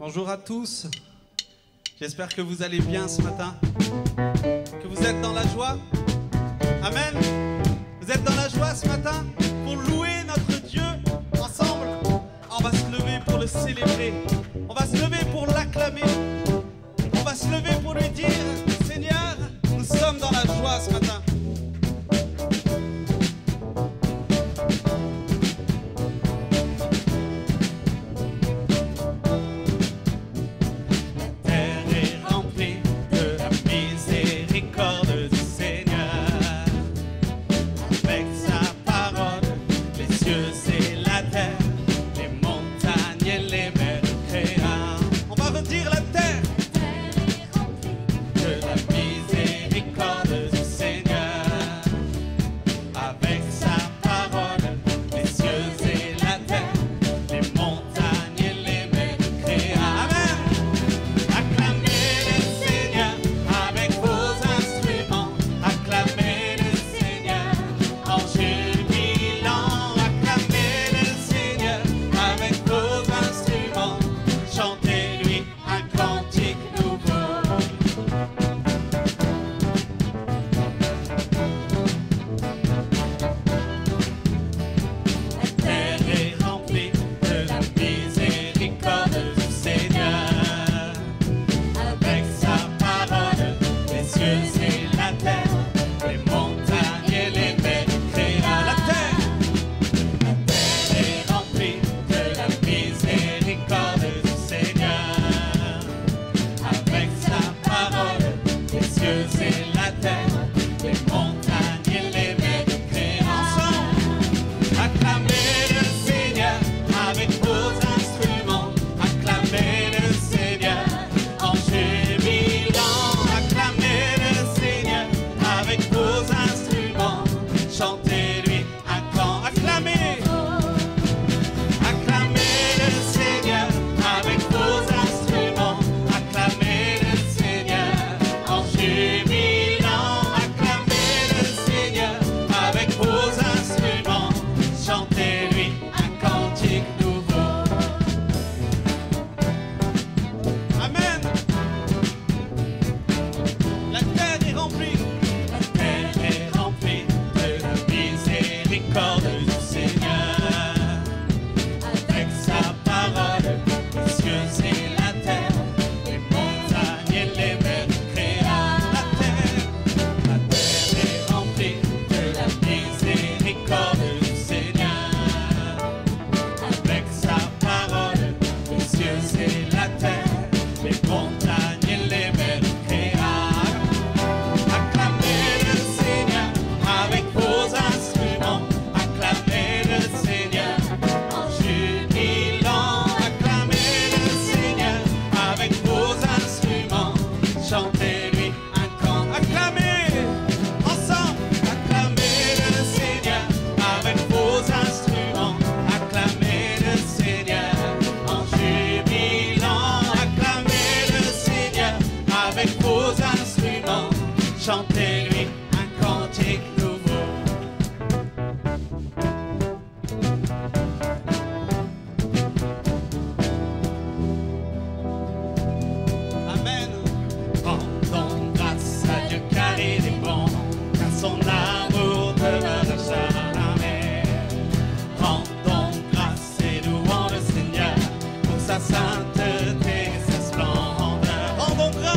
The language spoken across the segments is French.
Bonjour à tous. J'espère que vous allez bien ce matin, que vous êtes dans la joie. Amen. Vous êtes dans la joie ce matin pour louer notre Dieu ensemble. On va se lever pour le célébrer. On va se lever pour l'acclamer. On va se lever pour lui dire, Seigneur, nous sommes dans la joie ce matin. Chantez-lui un cantique nouveau. Amen. Rendons grâce à Dieu car il est bon, car son amour demeure jamais. Rendons grâce et louons le Seigneur pour sa sainteté et sa splendeur. Rendons grâce.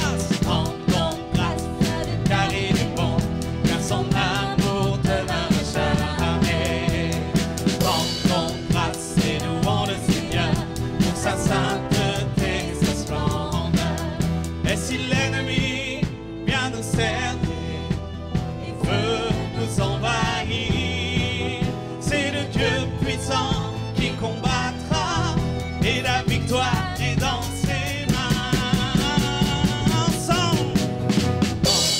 Car il est bon, car son amour demeure jamais. Rendons grâce et louons le Seigneur pour sa sainteté et sa splendeur. Et si l'ennemi vient nous cerner, Il veut nous envahir, c'est le Dieu puissant qui combattra et la victoire est dans ses mains. Ensemble.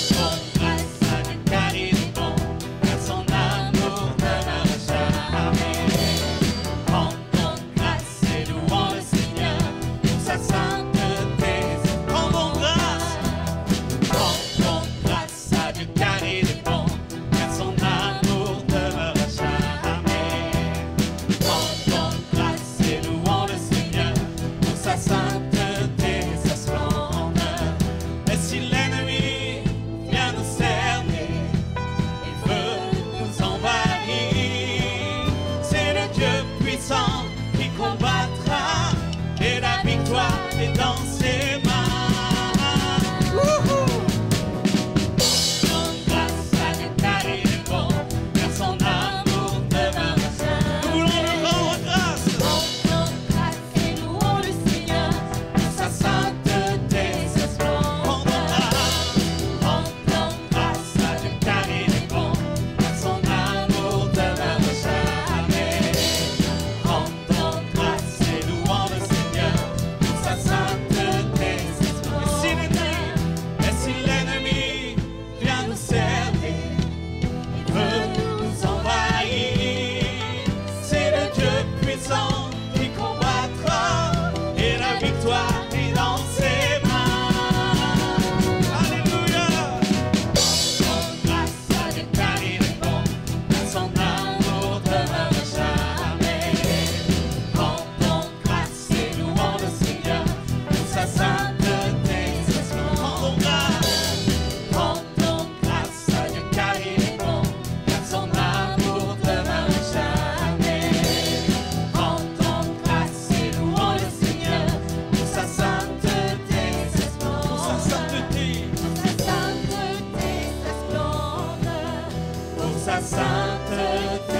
rendons grâce à Dieu car il est bon, car son amour demeure jamais. Rendons grâce et louons le Seigneur pour sa sainteté et sa Rendons grâce. Rendons grâce à Dieu car il est bon, car son amour demeure jamais. Rendons grâce et louons le Seigneur pour sa sainteté est dans ses mains. Rends grâce à Dieu car il est bon, car son amour demeure saint. Nous voulons lui rendre grâce. Rendons grâce et louons le Seigneur pour sa sainteté, sa splendeur. Rendons grâce à Dieu car il est bon, car son amour demeure jamais. Rendons grâce et louons le Seigneur pour sa sainteté, sa splendeur. Et si l'ennemi vient nous cerner, il veut nous envahir, c'est le Dieu puissant qui combattra, et la victoire est dans ses mains. Alléluia. Rendons grâce à Dieu car il est bon, car son amour demeure jamais. Rendons grâce et louons le Seigneur pour sa sainteté, sa splendeur. Rendons grâce à Dieu car il est bon, car son amour demeure jamais. Rendons grâce et louons le Seigneur pour sa sainteté, sa splendeur. Sa sainteté. Sa sainteté, sa splendeur. Pour sa sainteté,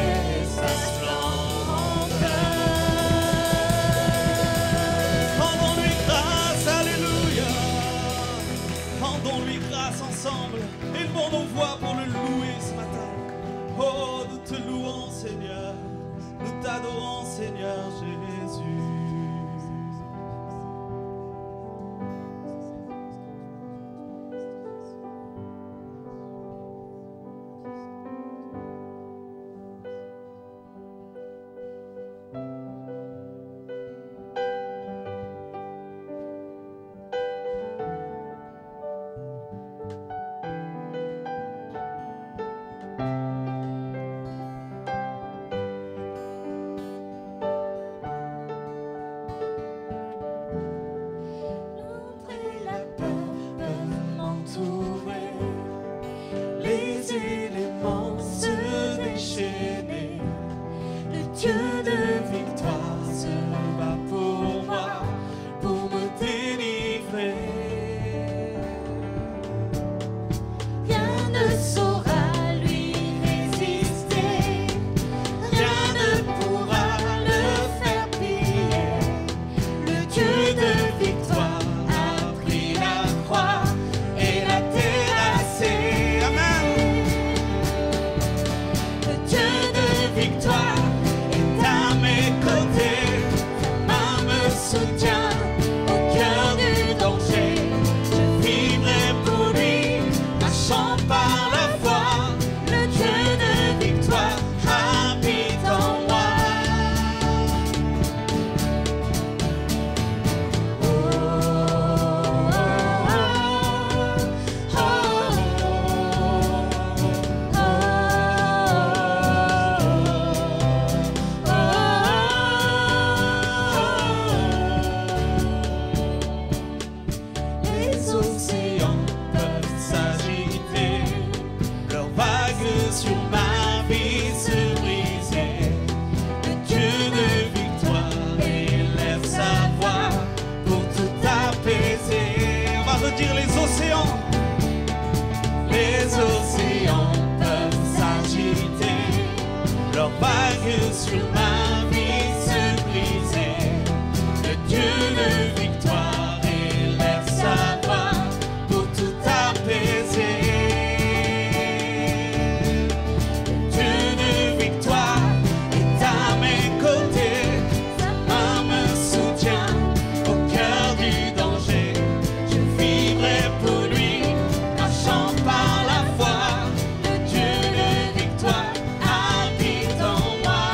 sa splendeur. Rendons-lui grâce, alléluia. Rendons-lui grâce ensemble. Élevons nos voix pour le louer ce matin. Oh, nous te louons, Seigneur. Nous t'adorons, Seigneur Jésus. L'ombre et la peur peuvent m'entourer, les éléments se déchaîner. Le Dieu de victoire se bat pour moi, pour me délivrer. Rien ne saura lui résister, rien ne pourra le faire plier. Le Dieu de victoire a pris la croix et l'a terrassé. Amen. Le Dieu de victoire est à mes côtés, sa main me soutient au cœur du danger. Je vivrai pour lui, marchant par la foi. Le Dieu de victoire habite en moi. Les océans Peuvent s'agiter, leurs vagues sur ma vie se briser. Le Dieu de victoire élève sa voix pour tout apaiser. On va redire les océans. Les océans peuvent s'agiter, leurs vagues sur ma vie se briser. Le Dieu de victoire élève sa voix pour tout apaiser. Le Dieu de victoire est à mes côtés, sa main me soutient au cœur du danger. Je vivrai pour lui, marchant par la foi. Le Dieu de victoire habite en moi.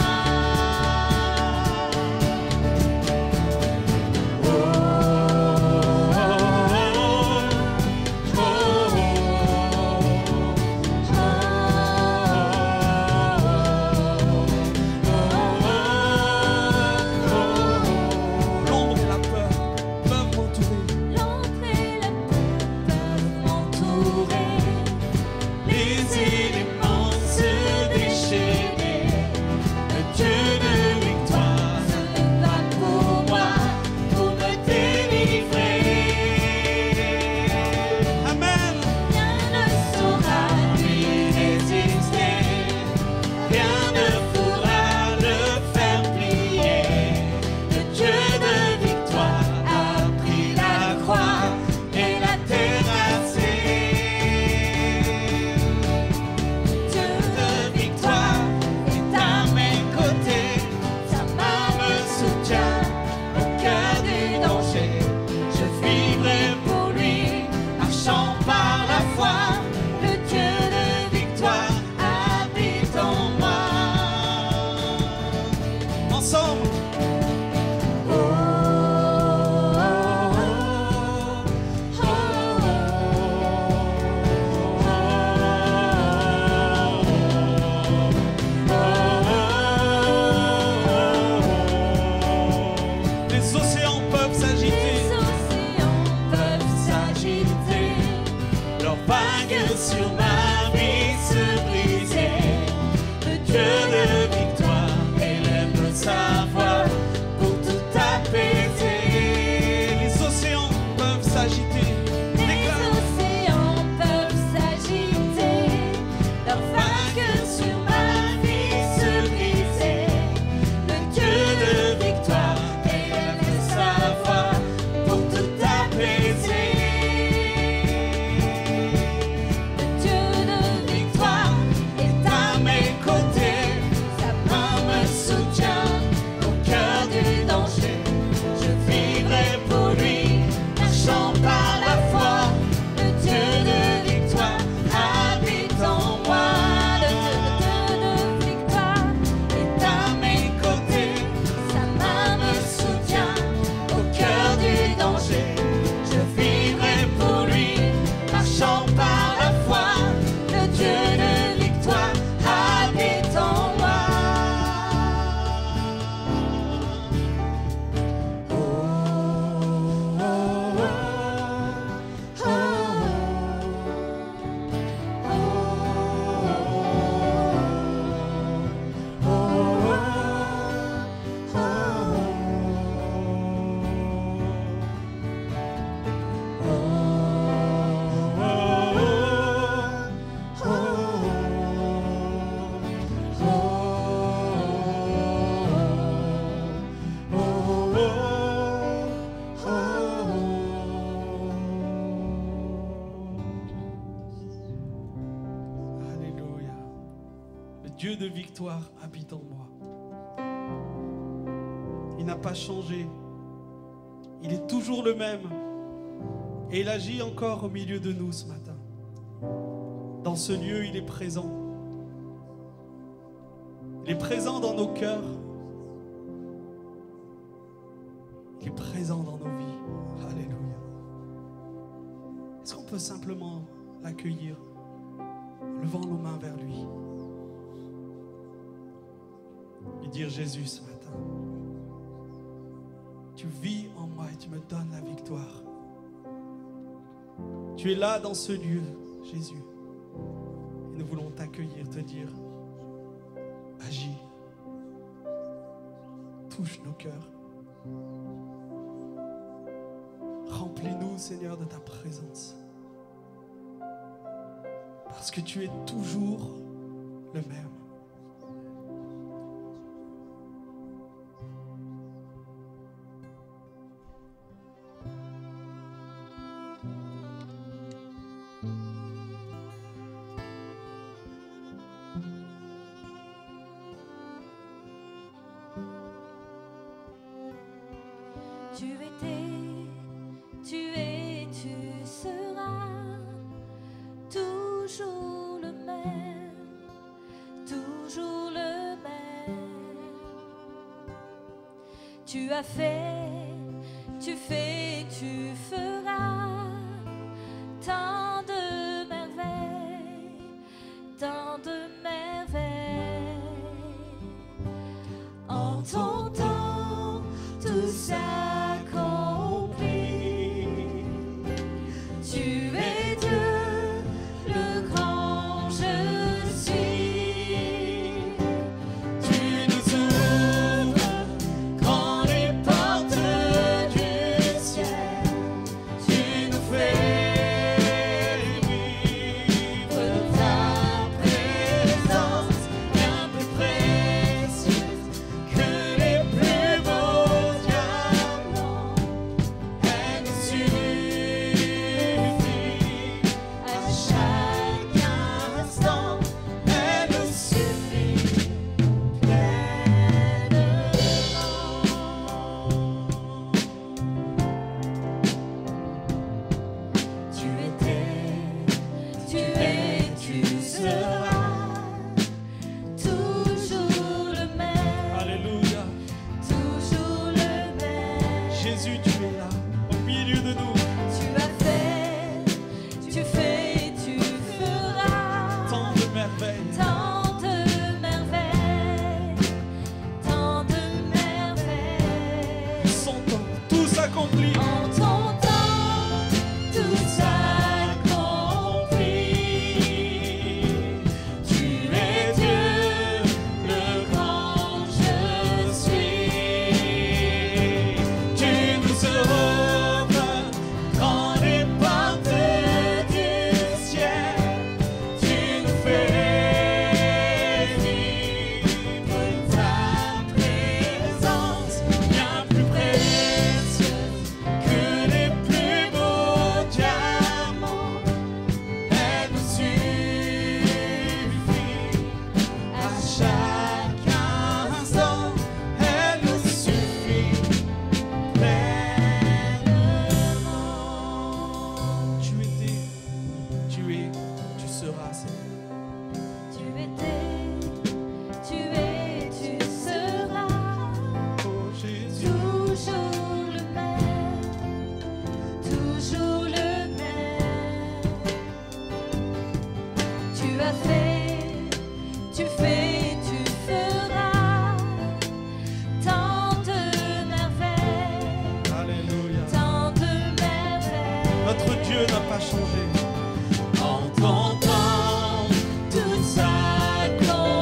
dangers. Je vivrai pour lui, marchant par la foi. Le Dieu de victoire habite en moi. Oh, oh, oh, oh, Alléluia. Le Dieu de victoire habite en moi. Il n'a pas changé. Il est toujours le même. Et il agit encore au milieu de nous ce matin. Dans ce lieu, il est présent. Il est présent dans nos cœurs. Il est présent dans nos vies. Alléluia. Est-ce qu'on peut simplement l'accueillir en levant nos mains vers lui et dire: Jésus, ce matin, tu vis en moi et tu me donnes la victoire. Tu es là dans ce lieu, Jésus. Et nous voulons t'accueillir, te dire: agis, touche nos cœurs. Remplis-nous, Seigneur, de ta présence. Parce que tu es toujours le même. Tu étais, tu es, tu seras toujours le même, toujours le même. Tu as fait, tu fais, tu feras tant de merveilles, tant de merveilles. En ton temps, tout s'accomplit. Tu es Dieu, le grand je suis. Tu nous ouvres grand les portes du ciel. Tu nous fais vivre ta présence, bien plus précieuse que les plus beaux diamants. Elle nous suffit à chaque instant. Elle nous suffit pleinement. Tu étais, tu es, tu seras toujours le même, Alléluia. toujours le même. Jésus, tu es là, au milieu de nous. Tu as fait, tu fais, tu feras Tant de merveilles. tant de merveilles, tant de merveilles. Son temps, tout s'accomplit. En ton temps, tout s'accomplit. Tu es Dieu, le grand je suis. Tu nous sauves as fait, tu fais, tu feras tant de merveilles, Alléluia. tant de merveilles. Notre Dieu n'a pas changé. En ton temps, tout s'accomplit.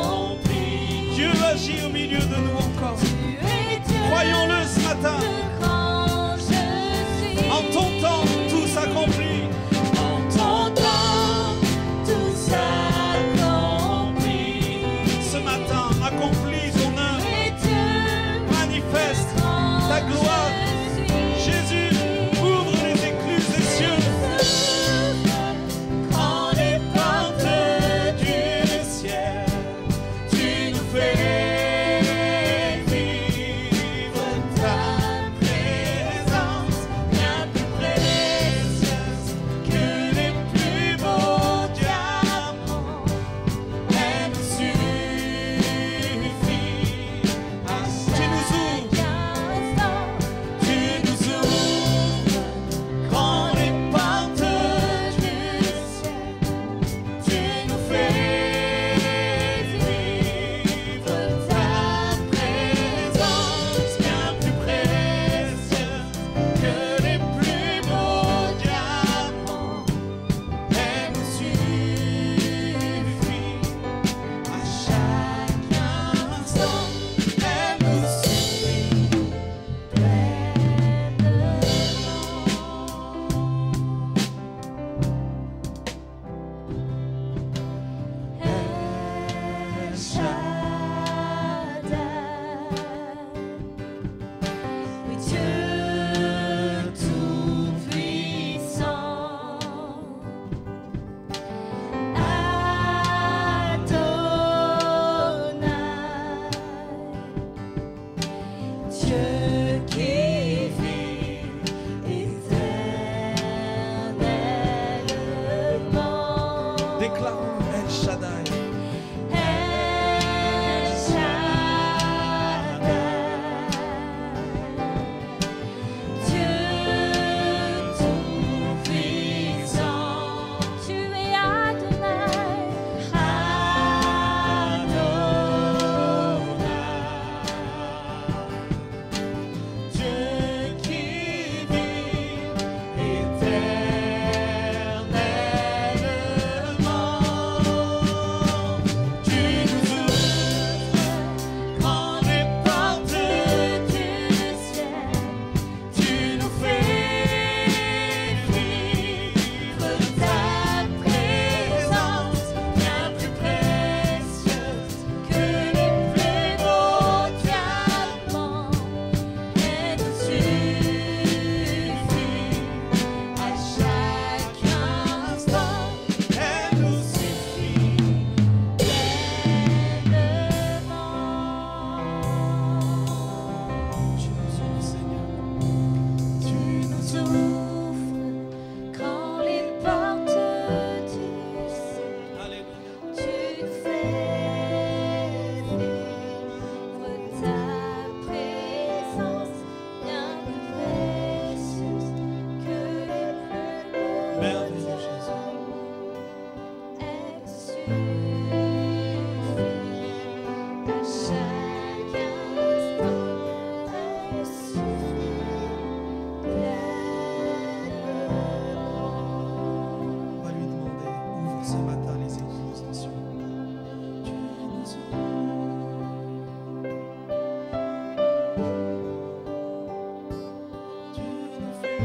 Dieu agit au milieu de nous encore. Tu es Dieu, Croyons-le ce matin. le grand je suis. En ton temps, tout s'accomplit. En ton temps, tout s'accomplit. Ce matin, accomplis ton œuvre. Tu es Dieu, Manifeste le grand ta gloire. je suis. Jésus, ouvre les écluses des cieux. Quand les portes du ciel, tu nous fais vivre ta présence, bien plus précieuse que les plus beaux diamants. Elle nous suffit à Tu nous ouvres. chaque instant. Tu nous ouvres quand les portes du ciel, tu nous fais vivre ta présence, bien plus précieuse que les plus beaux diamants. Elle nous suffit à chaque instant. Elle nous suffit El Shaddai, oui Dieu tout-puissant, Adonai, Dieu qui vit éternellement. Déclarons El Shaddai. El Shaddai, Dieu tout-puissant, tu es Adonai, Dieu qui vit éternellement. Tu nous ouvres quand les portes du ciel, tu nous fais vivre ta présence, bien plus précieuse que les plus beaux diamants. Elle nous suffit à chaque instant. Elle nous suffit pleinement. Tu nous ouvres, Seigneur. Tu nous ouvres quand les portes du ciel, Alléluia. tu fais vivre ta présence, bien plus précieuse que les plus beaux Merveilleux Jésus. Elle suffit à chaque instant, elle suffit pleinement. On va lui demander, ouvre ce matin les écluses des cieux. Tu nous ouvres. Tu nous fais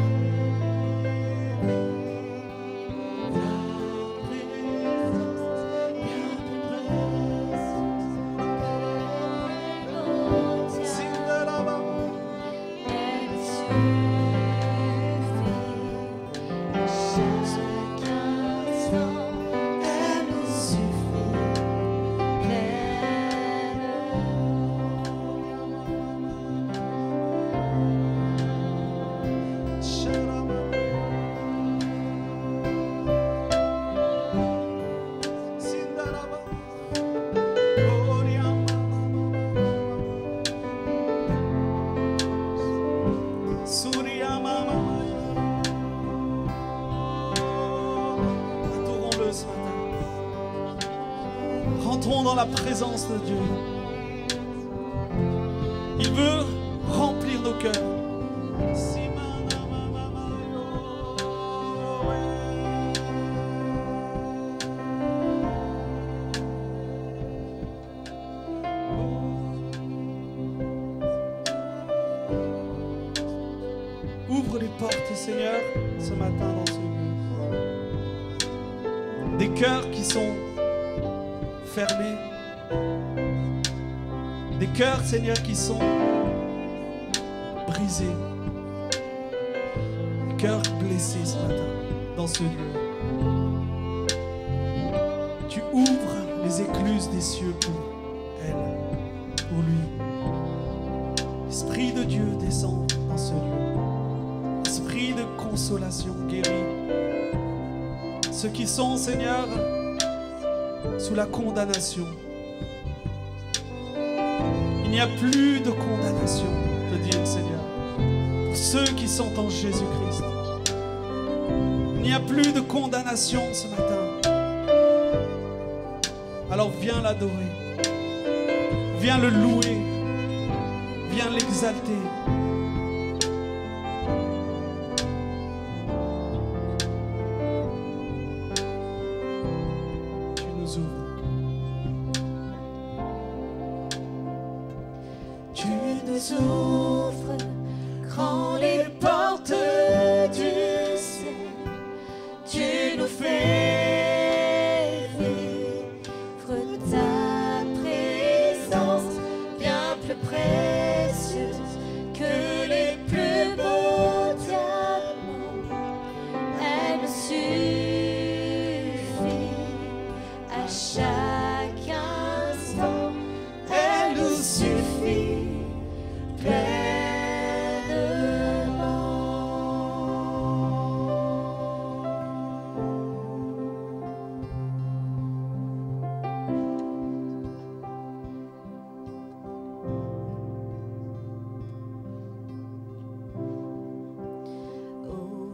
entrons dans la présence de Dieu. Il veut remplir nos cœurs. Ouvre les portes, Seigneur, ce matin dans ce lieu. Des cœurs qui sont fermés. Des cœurs, Seigneur, qui sont brisés. Des cœurs blessés ce matin dans ce lieu. Tu ouvres les écluses des cieux pour elle, pour lui. Esprit de Dieu descend dans ce lieu. Esprit de consolation guérit ceux qui sont, Seigneur, sous la condamnation. Il n'y a plus de condamnation, te dit le Seigneur, pour ceux qui sont en Jésus-Christ. Il n'y a plus de condamnation ce matin. Alors viens l'adorer, viens le louer, viens l'exalter. Ouvre grand les portes du ciel, tu nous fais vivre ta présence bien plus précieuse que les plus beaux diamants. Elle nous suffit à chaque instant, elle nous suffit.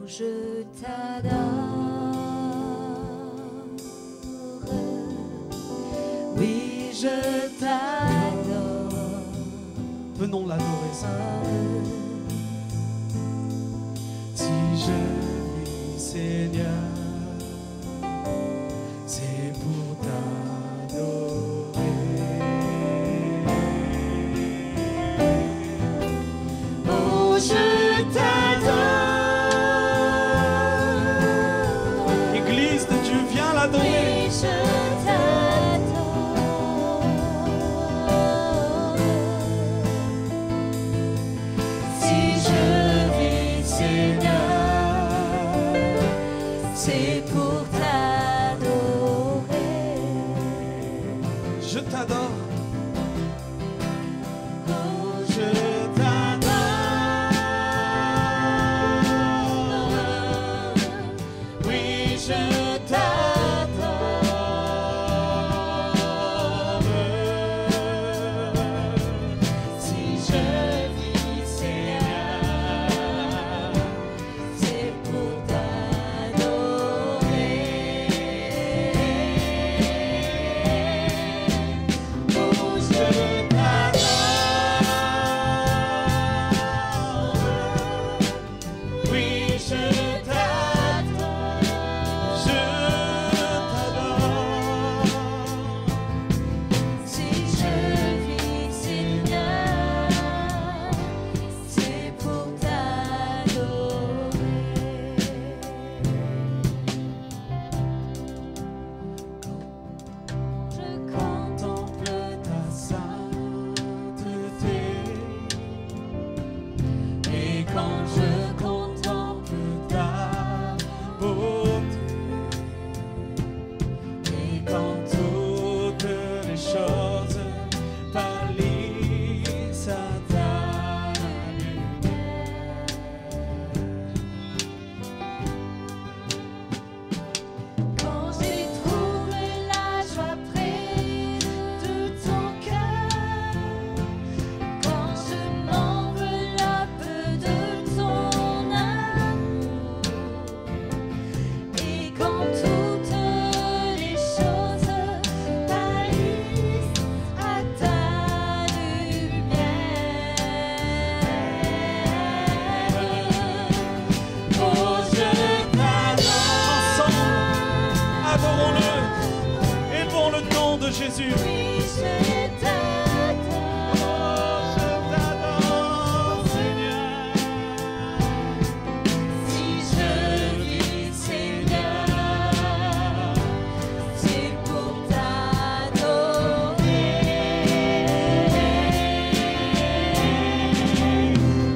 Je t'adore, oui je t'adore. Venons l'adorer, Seigneur. Si je vis, Seigneur, c'est pour t'adorer. Oh, je t'adore. Oui, je t'adore. Si je vis, Seigneur, Jésus. Oui, je t'adore. Oh, je t'adore, Seigneur. Si je vis, Seigneur, c'est pour t'adorer.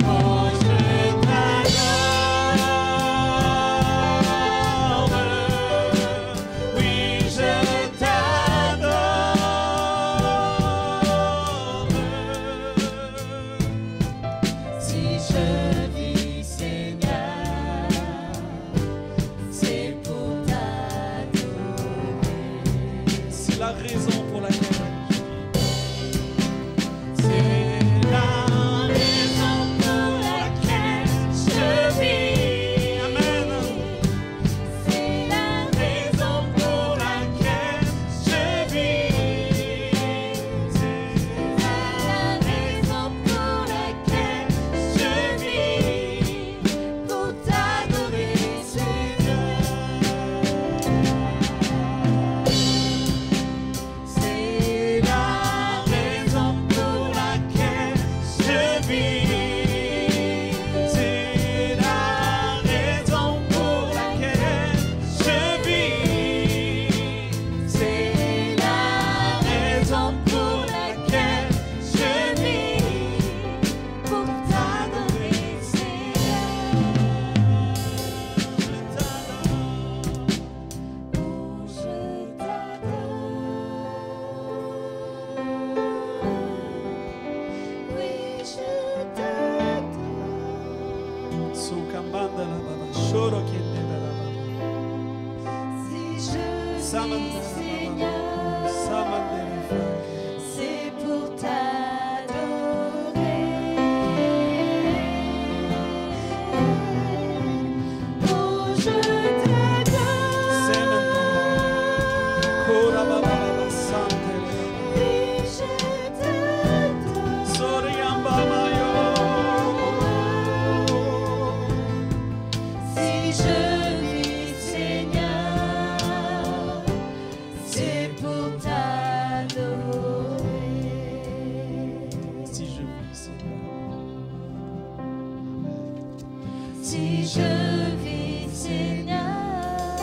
Oh, je t'adore. Oui, je t'adore. Si je vis, Seigneur, c'est pour t'adorer. C'est la raison pour laquelle C'est la raison pour laquelle je vis. Amen. C'est la raison pour laquelle je vis. C'est la raison pour laquelle je vis. Pour t'adorer, Seigneur. C'est la raison pour laquelle je vis. c'est la raison pour laquelle je vis. C'est la raison pour laquelle je vis. Pour t'adorer, Seigneur. Je t'adore. Oh, je t'adore. Oui, je t'adore. Sukambanda la baba, shoro kende la baba. Si je vis, Samanda Seigneur, la baba, samande le feu. c'est pour t'adorer. Oh, je Semanda, kora baba t'adore. baba, sante le baba. Oui, je t'adore. Soriamba mayo. Si je vis, Seigneur, c'est pour t'adorer. Si je vis, Seigneur. Si je vis, Seigneur,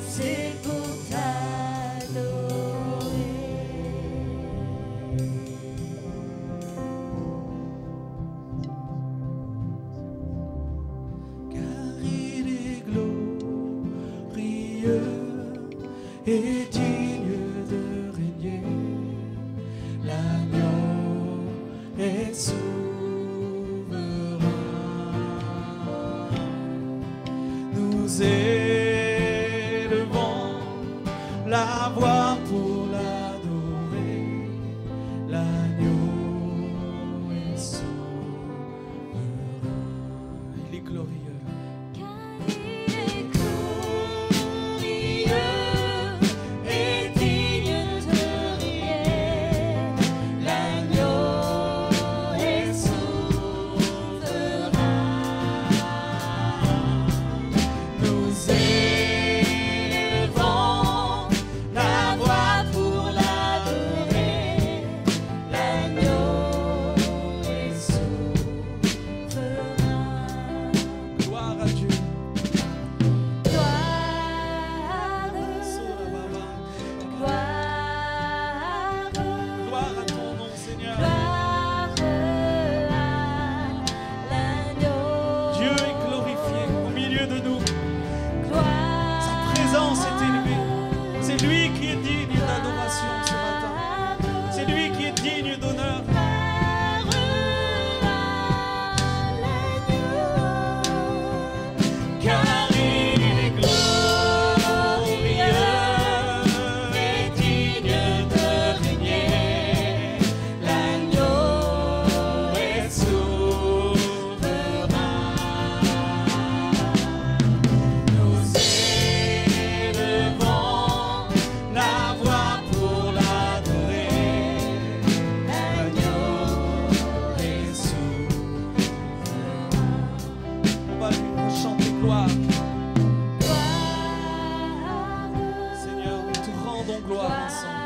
c'est pour t'adorer. Car il est glorieux et digne de régner. L'agneau est souverain. Nous élevons la voix pour l'adorer. L'agneau est souverain. Il est glorieux. Car il est glorieux et digne de régner. L'agneau est souverain. Nous élevons La voix pour l'adorer. L'agneau est souverain. gloire à Dieu. Gloire, gloire, Gloire à ton nom, Seigneur. gloire à l'agneau. Dieu est glorifié au milieu de nous. Gloire, Sa présence est élevée. C'est lui qui est digne d'adoration ce matin. C'est lui qui est digne d'honneur. Car il est glorieux et digne de régner. L'agneau est souverain. Nous élevons la voix pour l'adorer. L'agneau est souverain. On va lui chanter gloire. Seigneur, nous te rendons gloire ensemble.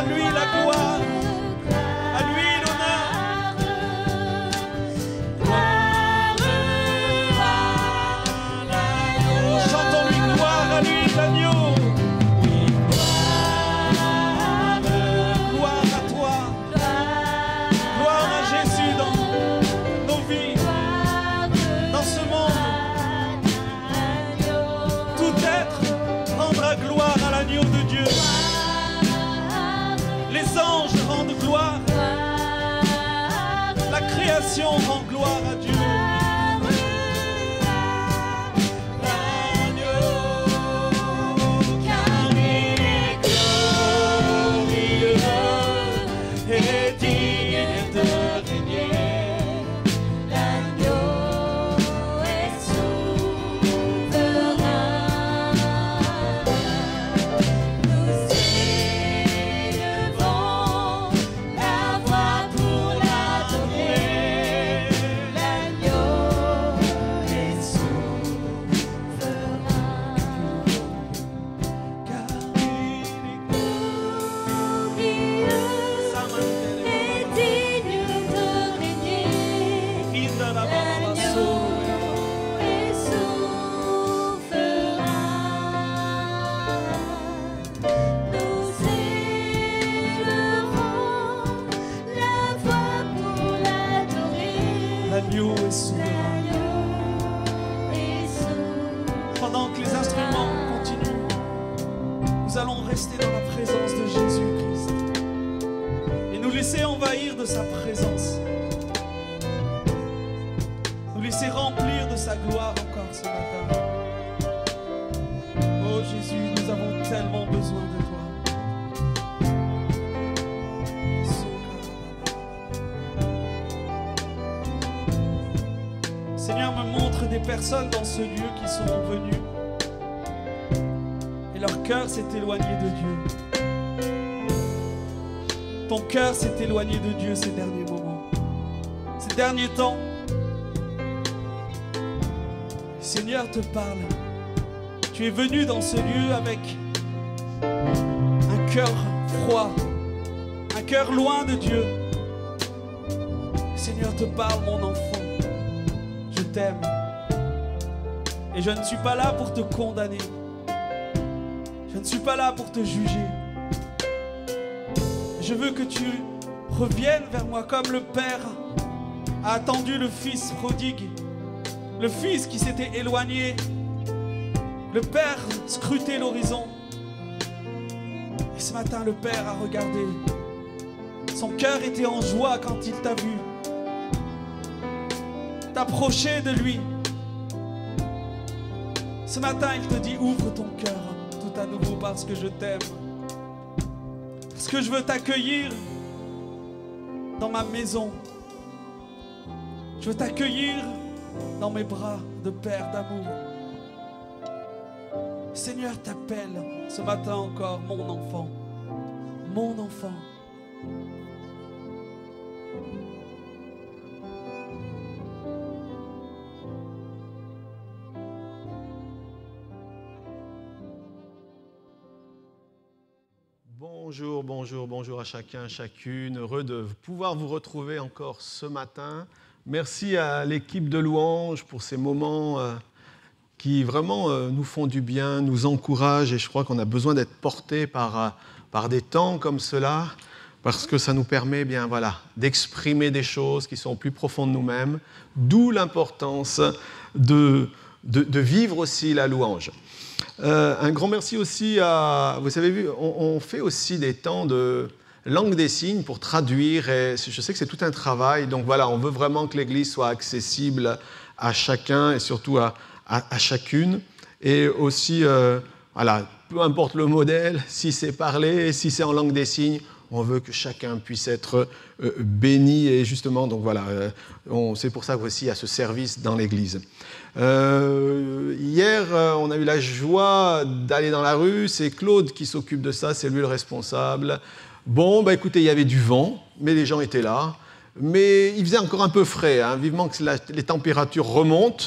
lui la gloire, à lui l'honneur. Chantons-lui gloire à lui l'agneau. Gloire à toi, gloire à Jésus dans nos vies, dans ce monde. Tout être rendra gloire à l'agneau de Dieu. Les anges rendent gloire, la création rend gloire à Dieu. L'agneau est souverain. Pendant que les instruments continuent, nous allons rester dans la présence de Jésus-Christ et nous laisser envahir de sa présence, nous laisser remplir de sa gloire encore ce matin. Oh Jésus, nous avons tellement besoin de toi. Seigneur, me montre des personnes dans ce lieu qui sont venues et leur cœur s'est éloigné de Dieu. Ton cœur s'est éloigné de Dieu ces derniers moments, ces derniers temps. Le Seigneur te parle. Tu es venu dans ce lieu avec un cœur froid, un cœur loin de Dieu. Le Seigneur te parle, mon enfant. Je t'aime et je ne suis pas là pour te condamner, je ne suis pas là pour te juger. Je veux que tu reviennes vers moi comme le Père a attendu le Fils prodigue, le Fils qui s'était éloigné. Le Père scrutait l'horizon et ce matin le Père a regardé. Son cœur était en joie quand il t'a vu, t'approcher de lui. Ce matin, il te dit, ouvre ton cœur tout à nouveau parce que je t'aime. Parce que je veux t'accueillir dans ma maison. Je veux t'accueillir dans mes bras de Père d'amour. Seigneur t'appelle ce matin encore, mon enfant. Mon enfant. Bonjour, bonjour, bonjour à chacun, chacune. Heureux de pouvoir vous retrouver encore ce matin. Merci à l'équipe de louanges pour ces moments qui vraiment nous font du bien, nous encouragent. Et je crois qu'on a besoin d'être portés par des temps comme cela, parce que ça nous permet d'exprimer des choses qui sont plus profondes de nous-mêmes. D'où l'importance de vivre aussi la louange. Un grand merci aussi à... Vous avez vu, on fait aussi des temps de langue des signes pour traduire. Et je sais que c'est tout un travail. Donc voilà, on veut vraiment que l'Église soit accessible à chacun et surtout à chacune. Et aussi, peu importe le modèle, si c'est parlé, si c'est en langue des signes, on veut que chacun puisse être béni. Et justement, donc voilà, c'est pour ça qu'aussi il y a ce service dans l'Église. Hier, on a eu la joie d'aller dans la rue. C'est Claude qui s'occupe de ça, c'est lui le responsable. Bon, écoutez, il y avait du vent, mais les gens étaient là. Mais il faisait encore un peu frais, vivement que les températures remontent.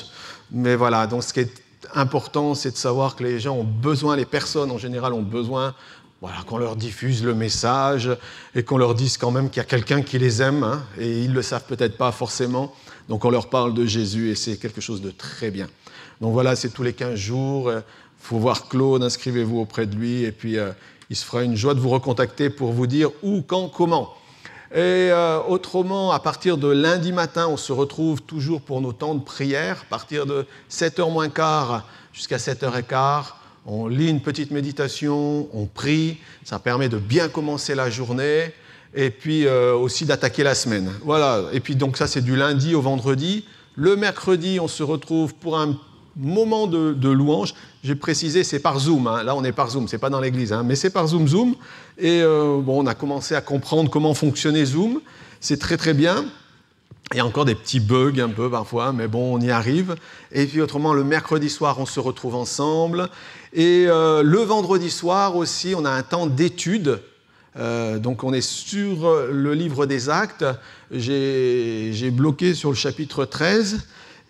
Mais voilà, donc ce qui est important, c'est de savoir que les gens ont besoin, les personnes en général ont besoin Voilà, qu'on leur diffuse le message et qu'on leur dise quand même qu'il y a quelqu'un qui les aime, hein, et ils ne le savent peut-être pas forcément. Donc on leur parle de Jésus et c'est quelque chose de très bien. Donc voilà, c'est tous les 15 jours. Il faut voir Claude, inscrivez-vous auprès de lui et puis il se fera une joie de vous recontacter pour vous dire où, quand, comment. Et autrement, à partir de lundi matin, on se retrouve toujours pour nos temps de prière. À partir de 7h moins quart jusqu'à 7h15, on lit une petite méditation, on prie. Ça permet de bien commencer la journée et puis aussi d'attaquer la semaine. Voilà. Et puis donc ça, c'est du lundi au vendredi. Le mercredi, on se retrouve pour un moment de louange. J'ai précisé, c'est par Zoom. Hein. Là, on est par Zoom, c'est pas dans l'église, hein, mais c'est par Zoom. Et on a commencé à comprendre comment fonctionnait Zoom. C'est très très bien. Il y a encore des petits bugs un peu parfois, mais bon, on y arrive. Et puis autrement, le mercredi soir, on se retrouve ensemble. Et le vendredi soir aussi, on a un temps d'étude. Donc on est sur le livre des Actes. J'ai bloqué sur le chapitre 13.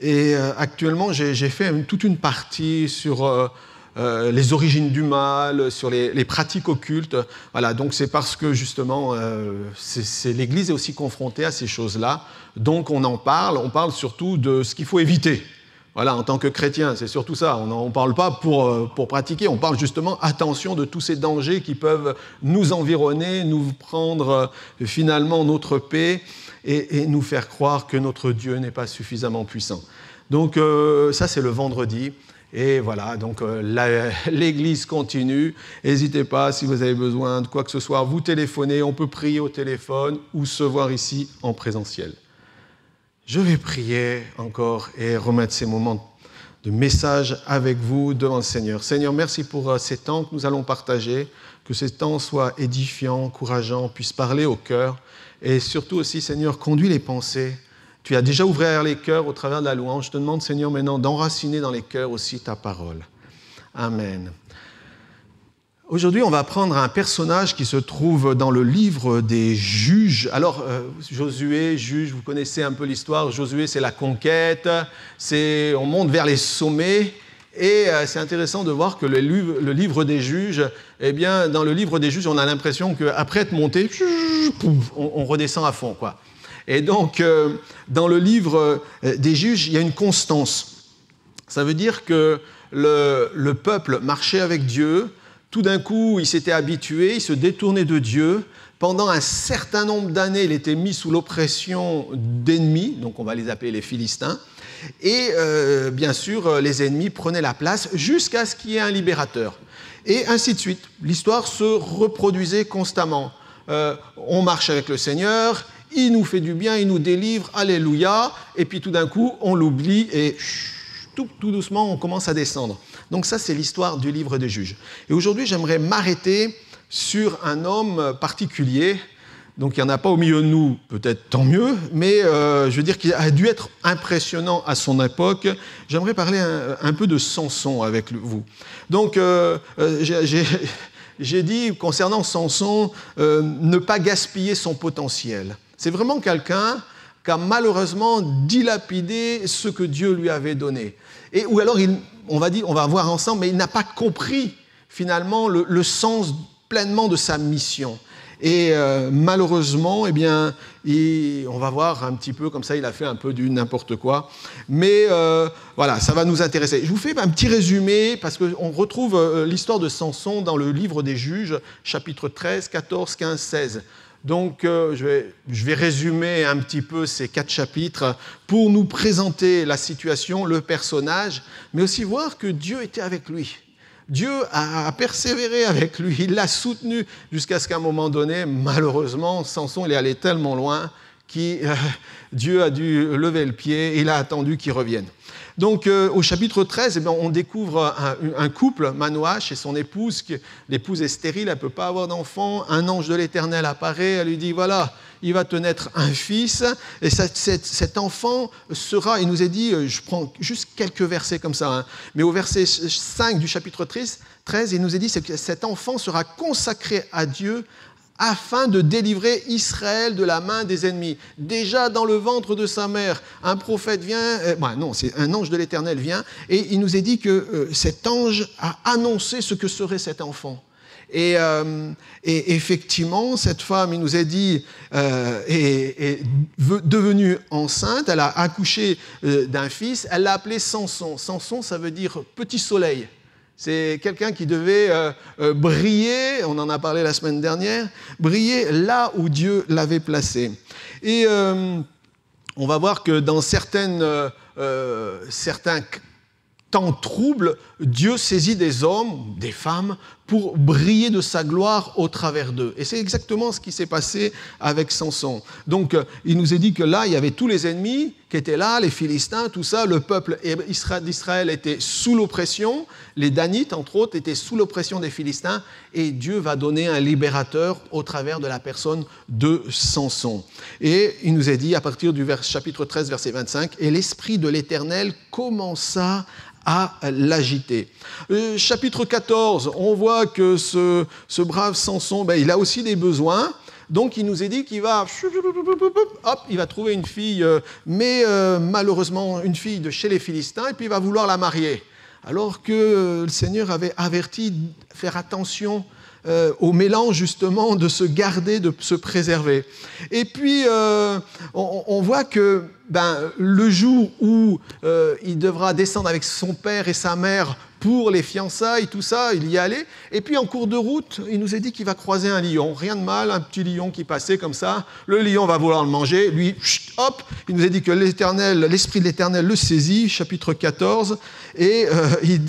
Et actuellement, j'ai fait toute une partie sur les origines du mal, sur les pratiques occultes. Voilà, donc c'est parce que justement, l'Église est aussi confrontée à ces choses-là. Donc on en parle, on parle surtout de ce qu'il faut éviter. Voilà, en tant que chrétien, c'est surtout ça. On ne parle pas pour pratiquer, on parle justement, attention, de tous ces dangers qui peuvent nous environner, nous prendre finalement notre paix et nous faire croire que notre Dieu n'est pas suffisamment puissant. Donc ça, c'est le vendredi. Et voilà, donc l'Église continue. N'hésitez pas, si vous avez besoin de quoi que ce soit, vous téléphonez, on peut prier au téléphone ou se voir ici en présentiel. Je vais prier encore et remettre ces moments de message avec vous devant le Seigneur. Seigneur, merci pour ces temps que nous allons partager, que ces temps soient édifiants, encourageants, puissent parler au cœur. Et surtout aussi, Seigneur, conduis les pensées. Tu as déjà ouvert les cœurs au travers de la louange. Je te demande, Seigneur, maintenant d'enraciner dans les cœurs aussi ta parole. Amen. Aujourd'hui, on va prendre un personnage qui se trouve dans le livre des Juges. Alors, Josué, Juge, vous connaissez un peu l'histoire. Josué, c'est la conquête. On monte vers les sommets. Et c'est intéressant de voir que le livre des Juges, eh bien, dans le livre des Juges, on a l'impression qu'après être monté, on redescend à fond, quoi. Et donc, dans le livre des Juges, il y a une constance. Ça veut dire que le peuple marchait avec Dieu. Tout d'un coup, il s'était habitué, il se détournait de Dieu. Pendant un certain nombre d'années, il était mis sous l'oppression d'ennemis, donc on va les appeler les Philistins. Et bien sûr, les ennemis prenaient la place jusqu'à ce qu'il y ait un libérateur. Et ainsi de suite. L'histoire se reproduisait constamment. On marche avec le Seigneur, il nous fait du bien, il nous délivre, alléluia. Et puis tout d'un coup, on l'oublie et tout doucement, on commence à descendre. Donc ça, c'est l'histoire du livre des Juges. Et aujourd'hui, j'aimerais m'arrêter sur un homme particulier. Donc il n'y en a pas au milieu de nous, peut-être tant mieux, mais je veux dire qu'il a dû être impressionnant à son époque. J'aimerais parler un peu de Samson avec vous. Donc j'ai dit concernant Samson, ne pas gaspiller son potentiel. C'est vraiment quelqu'un qui a malheureusement dilapidé ce que Dieu lui avait donné. Ou alors, on va voir ensemble, mais il n'a pas compris finalement le sens pleinement de sa mission. Et malheureusement, eh bien, on va voir un petit peu comme ça, il a fait un peu du n'importe quoi. Mais voilà, ça va nous intéresser. Je vous fais un petit résumé, parce qu'on retrouve l'histoire de Samson dans le livre des Juges, chapitre 13, 14, 15, 16. Donc, je vais résumer un petit peu ces 4 chapitres pour nous présenter la situation, le personnage, mais aussi voir que Dieu était avec lui. Dieu a persévéré avec lui, il l'a soutenu jusqu'à ce qu'à un moment donné, malheureusement, Samson il est allé tellement loin que Dieu a dû lever le pied et il a attendu qu'il revienne. Donc au chapitre 13, eh bien, on découvre un couple, Manoach et son épouse. L'épouse est stérile, elle ne peut pas avoir d'enfant. Un ange de l'Éternel apparaît, elle lui dit, voilà, il va te naître un fils. Et cet enfant sera, il nous est dit, je prends juste quelques versets comme ça, hein, mais au verset 5 du chapitre 13, il nous est dit que cet enfant sera consacré à Dieu afin de délivrer Israël de la main des ennemis. Déjà dans le ventre de sa mère, un prophète vient, c'est un ange de l'Éternel vient, et il nous est dit que cet ange a annoncé ce que serait cet enfant. Et effectivement, cette femme, il nous est dit, est devenue enceinte, elle a accouché d'un fils, elle l'a appelé Samson. Samson, ça veut dire petit soleil. C'est quelqu'un qui devait briller, on en a parlé la semaine dernière, briller là où Dieu l'avait placé. Et on va voir que dans certains temps troubles, Dieu saisit des hommes, des femmes, pour briller de sa gloire au travers d'eux. Et c'est exactement ce qui s'est passé avec Samson. Donc, il nous est dit que là, il y avait tous les ennemis qui étaient là, les Philistins, tout ça. Le peuple d'Israël était sous l'oppression. Les Danites, entre autres, étaient sous l'oppression des Philistins. Et Dieu va donner un libérateur au travers de la personne de Samson. Et il nous est dit, à partir du chapitre 13, verset 25, « Et l'Esprit de l'Éternel commença à l'agiter. » Chapitre 14, on voit que ce brave Samson, il a aussi des besoins. Donc il nous est dit qu'il va, il va trouver une fille, mais malheureusement une fille de chez les Philistins, et puis il va vouloir la marier. Alors que le Seigneur avait averti de faire attention au mélange justement, de se garder, de se préserver. Et puis on voit que le jour où il devra descendre avec son père et sa mère pour les fiançailles, tout ça, il y allait. Et puis en cours de route, il nous est dit qu'il va croiser un lion. Rien de mal, un petit lion qui passait comme ça. Le lion va vouloir le manger. Lui, hop, il nous est dit que l'Esprit de l'Éternel le saisit, chapitre 14, et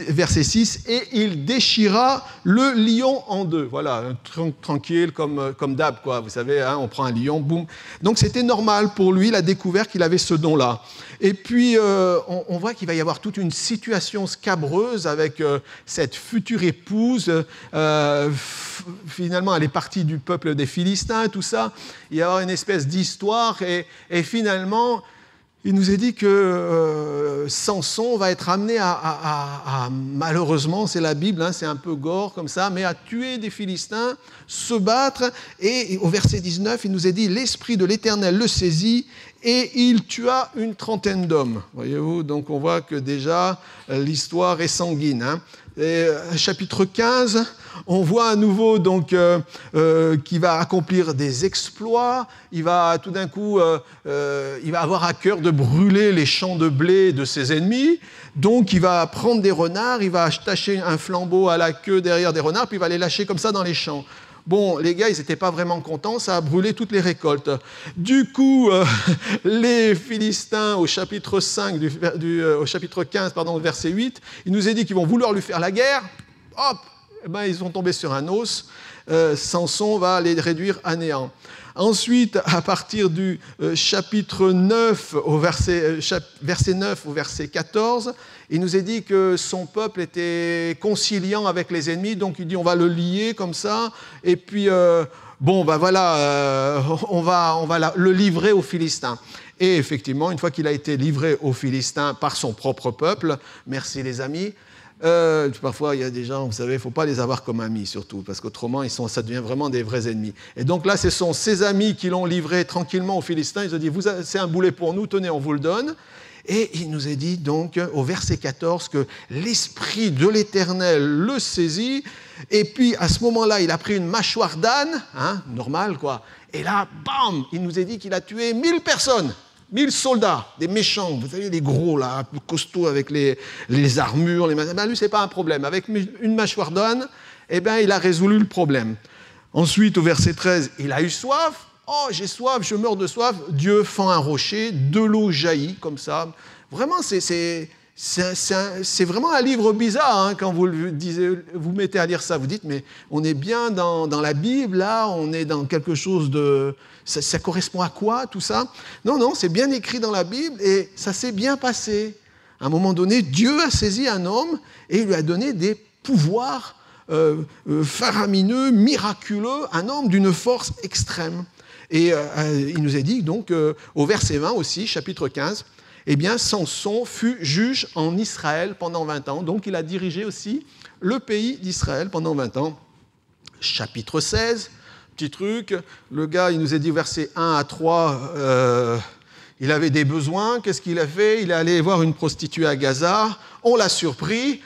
verset 6, « Et il déchira le lion en deux. » Voilà, tranquille, comme d'hab, quoi. Vous savez, hein, on prend un lion, boum. Donc c'était normal pour lui, il a découvert qu'il avait ce don-là. Et puis, on voit qu'il va y avoir toute une situation scabreuse avec cette future épouse. Finalement, elle est partie du peuple des Philistins, tout ça. Il va y avoir une espèce d'histoire. Et finalement, il nous est dit que Samson va être amené à malheureusement, c'est la Bible, hein, c'est un peu gore comme ça, mais à tuer des Philistins, se battre. Et au verset 19, il nous est dit « L'Esprit de l'Éternel le saisit et il tua une trentaine d'hommes. » Voyez-vous, donc on voit que déjà l'histoire est sanguine. Hein. Et, chapitre 15, on voit à nouveau donc qu'il va accomplir des exploits. Il va tout d'un coup, il va avoir à cœur de brûler les champs de blé de ses ennemis. Donc il va prendre des renards, il va attacher un flambeau à la queue derrière des renards, puis il va les lâcher comme ça dans les champs. Bon, les gars, ils n'étaient pas vraiment contents, ça a brûlé toutes les récoltes. Du coup, les Philistins, au chapitre 5, au chapitre 15, verset 8, il nous est dit qu'ils vont vouloir lui faire la guerre. Hop, ils sont tombés sur un os. Samson va les réduire à néant. Ensuite, à partir du chapitre 9, au verset 9 au verset 14, il nous est dit que son peuple était conciliant avec les ennemis, donc il dit on va le lier comme ça, et puis on va le livrer aux Philistins. Et effectivement, une fois qu'il a été livré aux Philistins par son propre peuple, merci les amis, parfois, il y a des gens, vous savez, il ne faut pas les avoir comme amis, surtout, parce qu'autrement, ça devient vraiment des vrais ennemis. Et donc là, ce sont ses amis qui l'ont livré tranquillement aux Philistins. Ils ont dit, c'est un boulet pour nous, tenez, on vous le donne. Et il nous est dit, donc, au verset 14, que l'Esprit de l'Éternel le saisit. Et puis, à ce moment-là, il a pris une mâchoire d'âne, hein, normal, quoi. Et là, bam, il nous est dit qu'il a tué 1000 personnes. 1000 soldats, des méchants, vous savez, les gros, là, costauds avec les armures, lui, ce n'est pas un problème. Avec une mâchoire d'âne, il a résolu le problème. Ensuite, au verset 13, il a eu soif. Oh, j'ai soif, je meurs de soif. Dieu fend un rocher, de l'eau jaillit, comme ça. Vraiment, c'est vraiment un livre bizarre, hein, quand vous mettez à lire ça. Vous dites, mais on est bien dans la Bible, là, on est dans quelque chose de... Ça correspond à quoi, tout ça? Non, c'est bien écrit dans la Bible et ça s'est bien passé. À un moment donné, Dieu a saisi un homme et il lui a donné des pouvoirs faramineux, miraculeux, un homme d'une force extrême. Et il nous est dit, donc, au verset 20 aussi, chapitre 15, Samson fut juge en Israël pendant 20 ans. Donc, il a dirigé aussi le pays d'Israël pendant 20 ans. Chapitre 16, petit truc, le gars, il nous est dit, versets 1 à 3, il avait des besoins. Qu'est-ce qu'il a fait? Il est allé voir une prostituée à Gaza. On l'a surpris.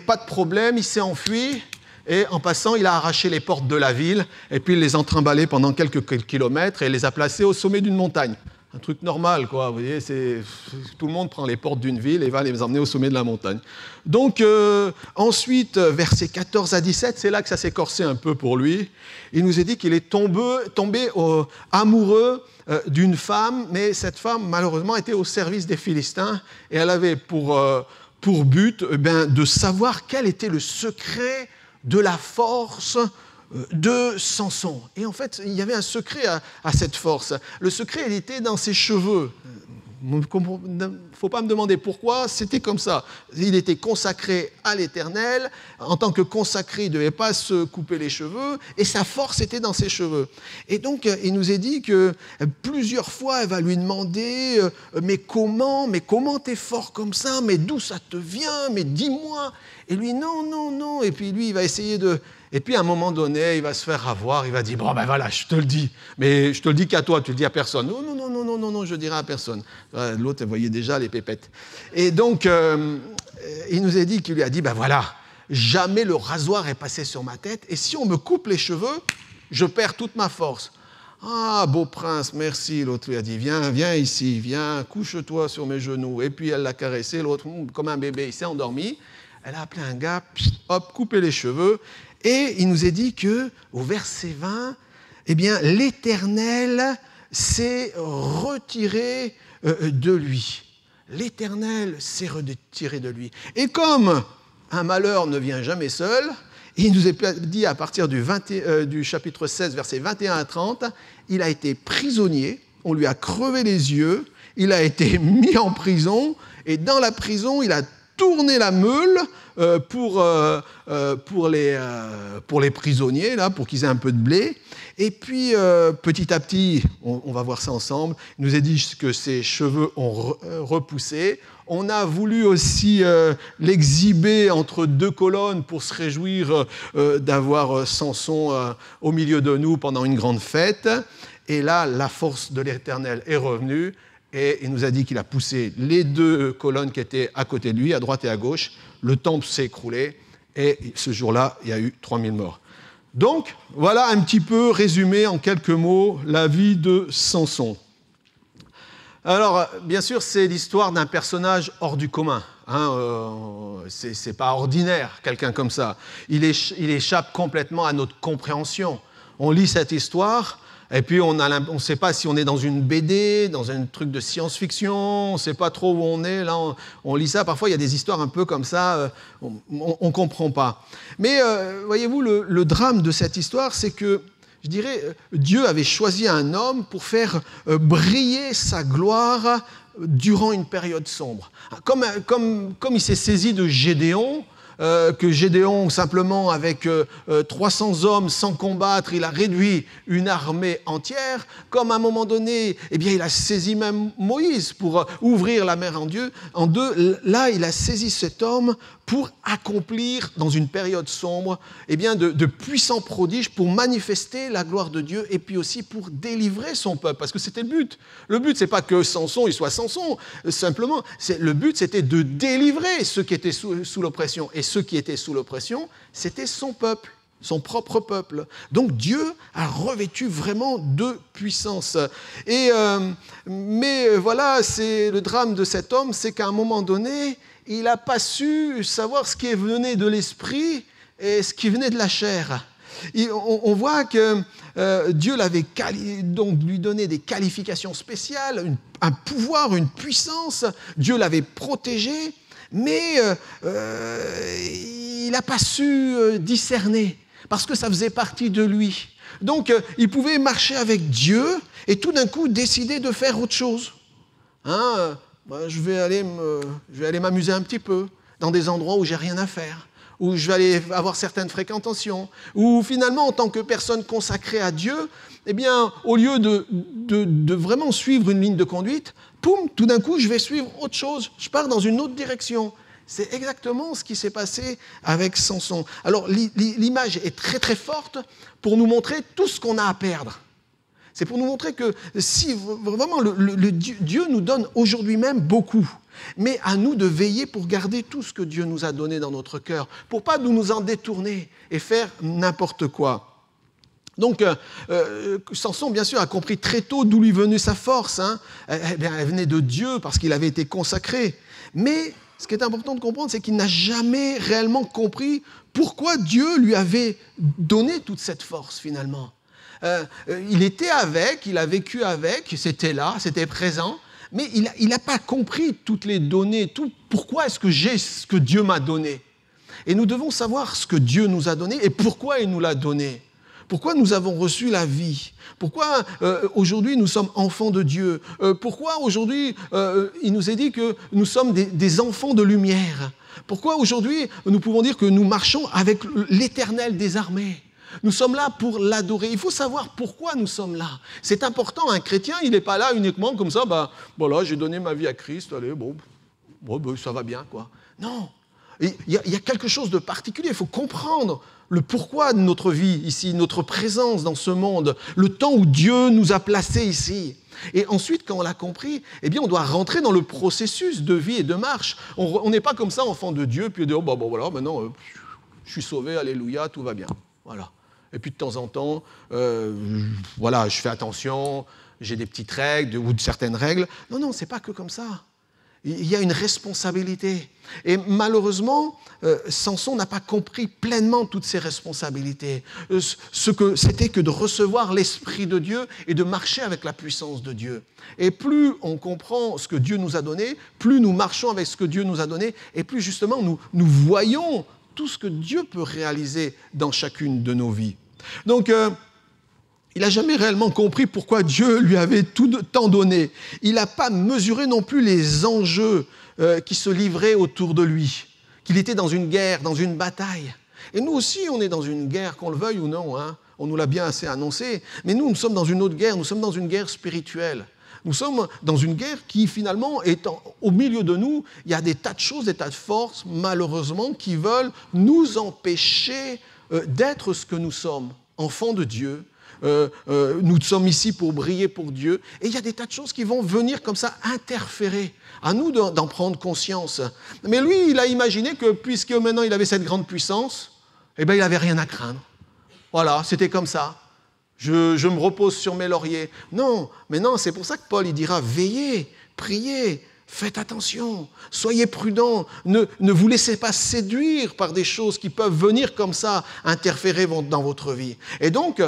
Pas de problème, il s'est enfui. et en passant, il a arraché les portes de la ville, et puis il les a trimballées pendant quelques kilomètres, et les a placées au sommet d'une montagne. Un truc normal, quoi. Vous voyez, tout le monde prend les portes d'une ville et va les emmener au sommet de la montagne. Donc, ensuite, versets 14 à 17, c'est là que ça s'est corsé un peu pour lui. Il nous est dit qu'il est tombé amoureux d'une femme, mais cette femme, malheureusement, était au service des Philistins, et elle avait pour but de savoir quel était le secret de la force de Samson. Et en fait, il y avait un secret à cette force. Le secret, il était dans ses cheveux. Il ne faut pas me demander pourquoi, c'était comme ça. Il était consacré à l'Éternel. En tant que consacré, il ne devait pas se couper les cheveux, et sa force était dans ses cheveux. Et donc, il nous est dit que plusieurs fois, elle va lui demander « Mais comment t'es fort comme ça? Mais d'où ça te vient? Mais dis-moi » Et lui « Non. » Et puis lui, il va essayer de... Et puis à un moment donné, il va se faire avoir, il va dire « Bon, ben voilà, je te le dis, mais je te le dis qu'à toi, tu le dis à personne. » Non, je dirai à personne. L'autre, elle voyait déjà les pépettes. Et donc, il nous a dit qu'il lui a dit « Ben voilà, jamais le rasoir est passé sur ma tête, et si on me coupe les cheveux, je perds toute ma force. » « Ah, beau prince, merci. » L'autre lui a dit « Viens ici, viens, couche-toi sur mes genoux. » Et puis elle l'a caressé, l'autre, comme un bébé, il s'est endormi. Elle a appelé un gars, hop, coupé les cheveux. Et il nous est dit qu'au verset 20, eh bien, l'Éternel s'est retiré de lui. L'Éternel s'est retiré de lui. Et comme un malheur ne vient jamais seul, il nous est dit à partir du chapitre 16, versets 21 à 30, il a été prisonnier, on lui a crevé les yeux, il a été mis en prison, et dans la prison, il a tourné la meule pour les prisonniers, là, pour qu'ils aient un peu de blé. Et puis, petit à petit, on va voir ça ensemble, il nous a dit que ses cheveux ont repoussé. On a voulu aussi l'exhiber entre deux colonnes pour se réjouir d'avoir Samson au milieu de nous pendant une grande fête. Et là, la force de l'Éternel est revenue. Et il nous a dit qu'il a poussé les deux colonnes qui étaient à côté de lui, à droite et à gauche. Le temple s'est écroulé et ce jour-là, il y a eu 3000 morts. Donc, voilà un petit peu résumé en quelques mots la vie de Samson. Alors, bien sûr, c'est l'histoire d'un personnage hors du commun. C'est pas ordinaire, quelqu'un comme ça. Il échappe complètement à notre compréhension. On lit cette histoire... Et puis, on ne sait pas si on est dans une BD, dans un truc de science-fiction, on ne sait pas trop où on est. Là, on lit ça. Parfois, il y a des histoires un peu comme ça, on ne comprend pas. Mais, voyez-vous, le drame de cette histoire, c'est que, je dirais, Dieu avait choisi un homme pour faire briller sa gloire durant une période sombre. Comme il s'est saisi de Gédéon, que Gédéon, simplement avec 300 hommes sans combattre, il a réduit une armée entière, comme à un moment donné, eh bien, il a saisi même Moïse pour ouvrir la mer en deux. Là, il a saisi cet homme pour accomplir, dans une période sombre, eh bien, de puissants prodiges pour manifester la gloire de Dieu et puis aussi pour délivrer son peuple, parce que c'était le but. Le but, ce n'est pas que Samson, il soit Samson, simplement, le but, c'était de délivrer ceux qui étaient sous l'oppression. Et ceux qui étaient sous l'oppression, c'était son peuple, son propre peuple. Donc Dieu a revêtu vraiment de puissance. Mais voilà, c'est le drame de cet homme, c'est qu'à un moment donné, il n'a pas su savoir ce qui venait de l'esprit et ce qui venait de la chair. On voit que Dieu l'avait donc lui donné des qualifications spéciales, un pouvoir, une puissance. Dieu l'avait protégé, mais il n'a pas su discerner parce que ça faisait partie de lui. Donc, il pouvait marcher avec Dieu et tout d'un coup décider de faire autre chose. Je vais aller m'amuser un petit peu dans des endroits où j'ai rien à faire, où je vais aller avoir certaines fréquentations, où finalement, en tant que personne consacrée à Dieu, eh bien, au lieu de vraiment suivre une ligne de conduite, poum, tout d'un coup, je vais suivre autre chose. Je pars dans une autre direction. C'est exactement ce qui s'est passé avec Samson. Alors, l'image est très, très forte pour nous montrer tout ce qu'on a à perdre. C'est pour nous montrer que si vraiment Dieu nous donne aujourd'hui même beaucoup, mais à nous de veiller pour garder tout ce que Dieu nous a donné dans notre cœur, pour ne pas nous en détourner et faire n'importe quoi. Donc, Samson, bien sûr, a compris très tôt d'où lui venait sa force. Elle venait de Dieu parce qu'il avait été consacré. Mais ce qui est important de comprendre, c'est qu'il n'a jamais réellement compris pourquoi Dieu lui avait donné toute cette force, finalement. Il était avec, il a vécu avec, c'était là, c'était présent, mais il n'a pas compris toutes les données, pourquoi est-ce que j'ai ce que Dieu m'a donné. Et nous devons savoir ce que Dieu nous a donné et pourquoi il nous l'a donné. Pourquoi nous avons reçu la vie? Pourquoi aujourd'hui nous sommes enfants de Dieu? Pourquoi aujourd'hui il nous est dit que nous sommes des enfants de lumière? Pourquoi aujourd'hui nous pouvons dire que nous marchons avec l'Éternel des armées? Nous sommes là pour l'adorer. Il faut savoir pourquoi nous sommes là. C'est important, un chrétien, il n'est pas là uniquement comme ça, voilà, j'ai donné ma vie à Christ, allez, ça va bien, quoi. Non, il y a quelque chose de particulier, il faut comprendre le pourquoi de notre vie ici, notre présence dans ce monde, le temps où Dieu nous a placés ici. Et ensuite, quand on l'a compris, eh bien, on doit rentrer dans le processus de vie et de marche. On n'est pas comme ça, enfant de Dieu, puis dire, voilà, maintenant, je suis sauvé, alléluia, tout va bien. Voilà. Et puis de temps en temps, je fais attention, j'ai des petites règles ou certaines règles. Non, c'est pas que comme ça. Il y a une responsabilité. Et malheureusement, Samson n'a pas compris pleinement toutes ses responsabilités. Ce que c'était que de recevoir l'Esprit de Dieu et de marcher avec la puissance de Dieu. Et plus on comprend ce que Dieu nous a donné, plus nous marchons avec ce que Dieu nous a donné, et plus justement nous voyons tout ce que Dieu peut réaliser dans chacune de nos vies. Donc, il n'a jamais réellement compris pourquoi Dieu lui avait tant donné. Il n'a pas mesuré non plus les enjeux qui se livraient autour de lui, qu'il était dans une guerre, dans une bataille. Et nous aussi, on est dans une guerre, qu'on le veuille ou non, on nous l'a bien assez annoncé, mais nous sommes dans une autre guerre, nous sommes dans une guerre spirituelle. Nous sommes dans une guerre qui, finalement, au milieu de nous, il y a des tas de choses, des tas de forces, malheureusement, qui veulent nous empêcher d'être ce que nous sommes, enfants de Dieu. Nous sommes ici pour briller pour Dieu. Et il y a des tas de choses qui vont venir comme ça interférer. À nous d'en prendre conscience. Mais lui, il a imaginé que, puisque maintenant il avait cette grande puissance, eh bien, il n'avait rien à craindre. Voilà, c'était comme ça. Je me repose sur mes lauriers. Non, mais non, c'est pour ça que Paul il dira, veillez, priez, faites attention, soyez prudents, ne vous laissez pas séduire par des choses qui peuvent venir comme ça interférer dans votre vie. Et donc,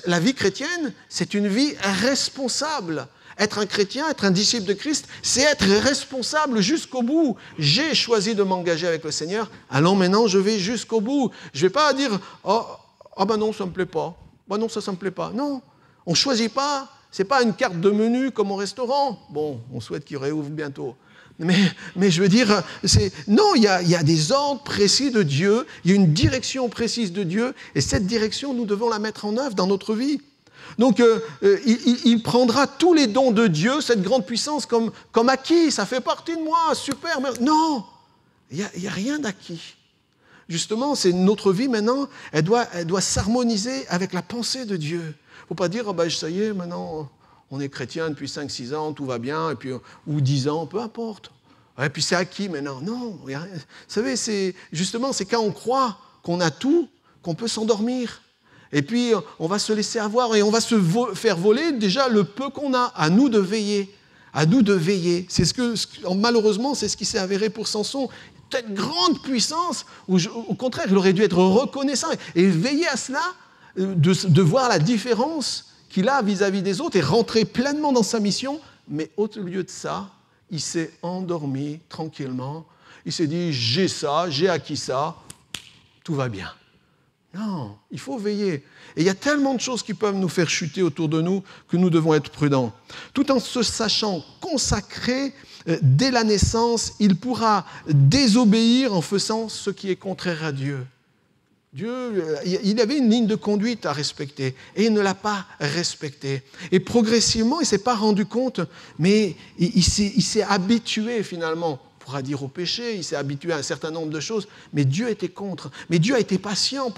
la vie chrétienne, c'est une vie responsable. Être un chrétien, être un disciple de Christ, c'est être responsable jusqu'au bout. J'ai choisi de m'engager avec le Seigneur, allons maintenant je vais jusqu'au bout. Je ne vais pas dire, non, ça ne me plaît pas. Non, ça ne me plaît pas. Non, on ne choisit pas. Ce n'est pas une carte de menu comme au restaurant. Bon, on souhaite qu'il réouvre bientôt. Mais je veux dire, il y a des ordres précis de Dieu, il y a une direction précise de Dieu, et cette direction, nous devons la mettre en œuvre dans notre vie. Donc, il prendra tous les dons de Dieu, cette grande puissance, comme acquis. Ça fait partie de moi, super. Mais non, il n'y a rien d'acquis. Justement, c'est notre vie maintenant, elle doit s'harmoniser avec la pensée de Dieu. Il ne faut pas dire, ça y est, maintenant, on est chrétien depuis 5-6 ans, tout va bien, et puis, ou 10 ans, peu importe. Et puis c'est acquis maintenant. Non, il y a rien. Vous savez, c'est quand on croit qu'on a tout, qu'on peut s'endormir. Et puis, on va se laisser avoir et on va se faire voler déjà le peu qu'on a. À nous de veiller. À nous de veiller. Malheureusement, c'est ce qui s'est avéré pour Samson. Cette grande puissance, où au contraire, il aurait dû être reconnaissant et veiller à cela, de voir la différence qu'il a vis-à-vis des autres et rentrer pleinement dans sa mission. Mais au lieu de ça, il s'est endormi tranquillement. Il s'est dit, j'ai ça, j'ai acquis ça, tout va bien. Non, il faut veiller. Et il y a tellement de choses qui peuvent nous faire chuter autour de nous que nous devons être prudents. Tout en se sachant consacré dès la naissance, il pourra désobéir en faisant ce qui est contraire à Dieu. Dieu, il avait une ligne de conduite à respecter et il ne l'a pas respectée. Et progressivement, il ne s'est pas rendu compte, mais il s'est habitué finalement pourra dire au péché, il s'est habitué à un certain nombre de choses, mais Dieu était contre. Mais Dieu a été patient,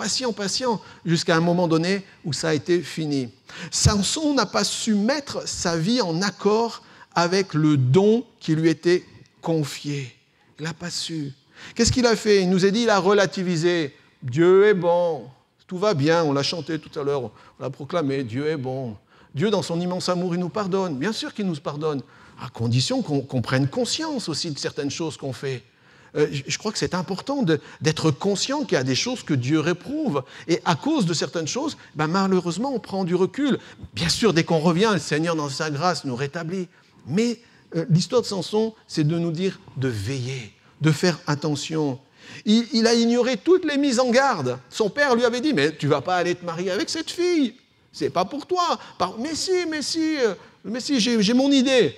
jusqu'à un moment donné où ça a été fini. Samson n'a pas su mettre sa vie en accord avec le don qui lui était confié. Il n'a pas su. Qu'est-ce qu'il a fait? Il nous a dit, il a relativisé. Dieu est bon, tout va bien, on l'a chanté tout à l'heure, on l'a proclamé, Dieu est bon. Dieu, dans son immense amour, il nous pardonne. Bien sûr qu'il nous pardonne, à condition qu'on prenne conscience aussi de certaines choses qu'on fait. Je crois que c'est important d'être conscient qu'il y a des choses que Dieu réprouve. Et à cause de certaines choses, malheureusement, on prend du recul. Bien sûr, dès qu'on revient, le Seigneur, dans sa grâce, nous rétablit. Mais l'histoire de Samson, c'est de nous dire de veiller, de faire attention. Il a ignoré toutes les mises en garde. Son père lui avait dit, mais tu ne vas pas aller te marier avec cette fille. C'est pas pour toi. Mais si, j'ai mon idée.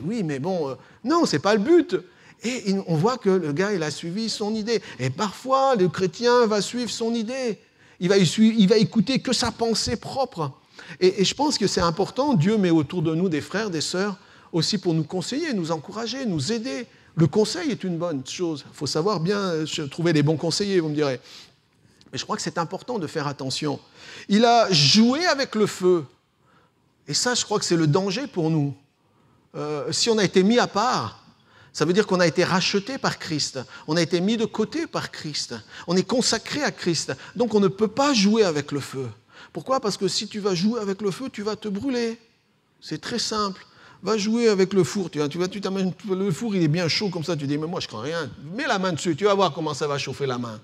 Oui, mais bon, non, c'est pas le but. Et on voit que le gars, il a suivi son idée. Et parfois, le chrétien va suivre son idée. Il va écouter que sa pensée propre. Et je pense que c'est important. Dieu met autour de nous des frères, des sœurs, aussi pour nous conseiller, nous encourager, nous aider. Le conseil est une bonne chose. Il faut savoir bien trouver les bons conseillers, vous me direz. Mais je crois que c'est important de faire attention. Il a joué avec le feu. Et ça, je crois que c'est le danger pour nous. Si on a été mis à part, ça veut dire qu'on a été racheté par Christ. On a été mis de côté par Christ. On est consacré à Christ. Donc on ne peut pas jouer avec le feu. Pourquoi? Parce que si tu vas jouer avec le feu, tu vas te brûler. C'est très simple. Va jouer avec le four. Tu t'amènes le four, il est bien chaud comme ça. Tu dis, mais moi, je ne crains rien. Mets la main dessus. Tu vas voir comment ça va chauffer la main.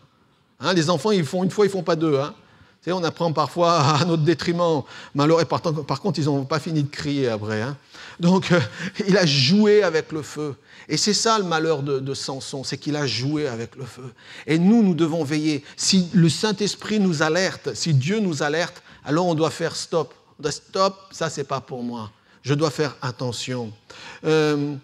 Hein, les enfants, ils font une fois, ils ne font pas deux. Hein. Tu sais, on apprend parfois à notre détriment. Malheureux, par contre, ils n'ont pas fini de crier après. Hein. Donc, il a joué avec le feu. Et c'est ça le malheur de Samson, c'est qu'il a joué avec le feu. Et nous devons veiller. Si le Saint-Esprit nous alerte, si Dieu nous alerte, alors on doit faire stop. On doit stop, ça, ce n'est pas pour moi. Je dois faire attention. Il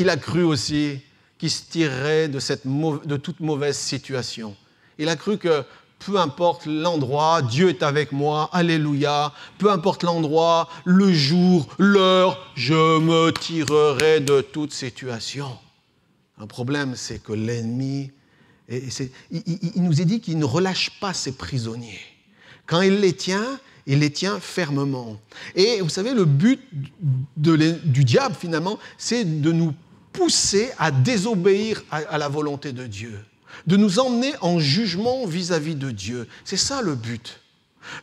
a cru aussi qu'il se tirerait de toute mauvaise situation. Il a cru que peu importe l'endroit, Dieu est avec moi, alléluia, peu importe l'endroit, le jour, l'heure, je me tirerai de toute situation. Un problème, c'est que l'ennemi, il nous est dit qu'il ne relâche pas ses prisonniers. Quand il les tient fermement. Et vous savez, le but du diable, finalement, c'est de nous pousser à désobéir à la volonté de Dieu, de nous emmener en jugement vis-à-vis de Dieu. C'est ça le but.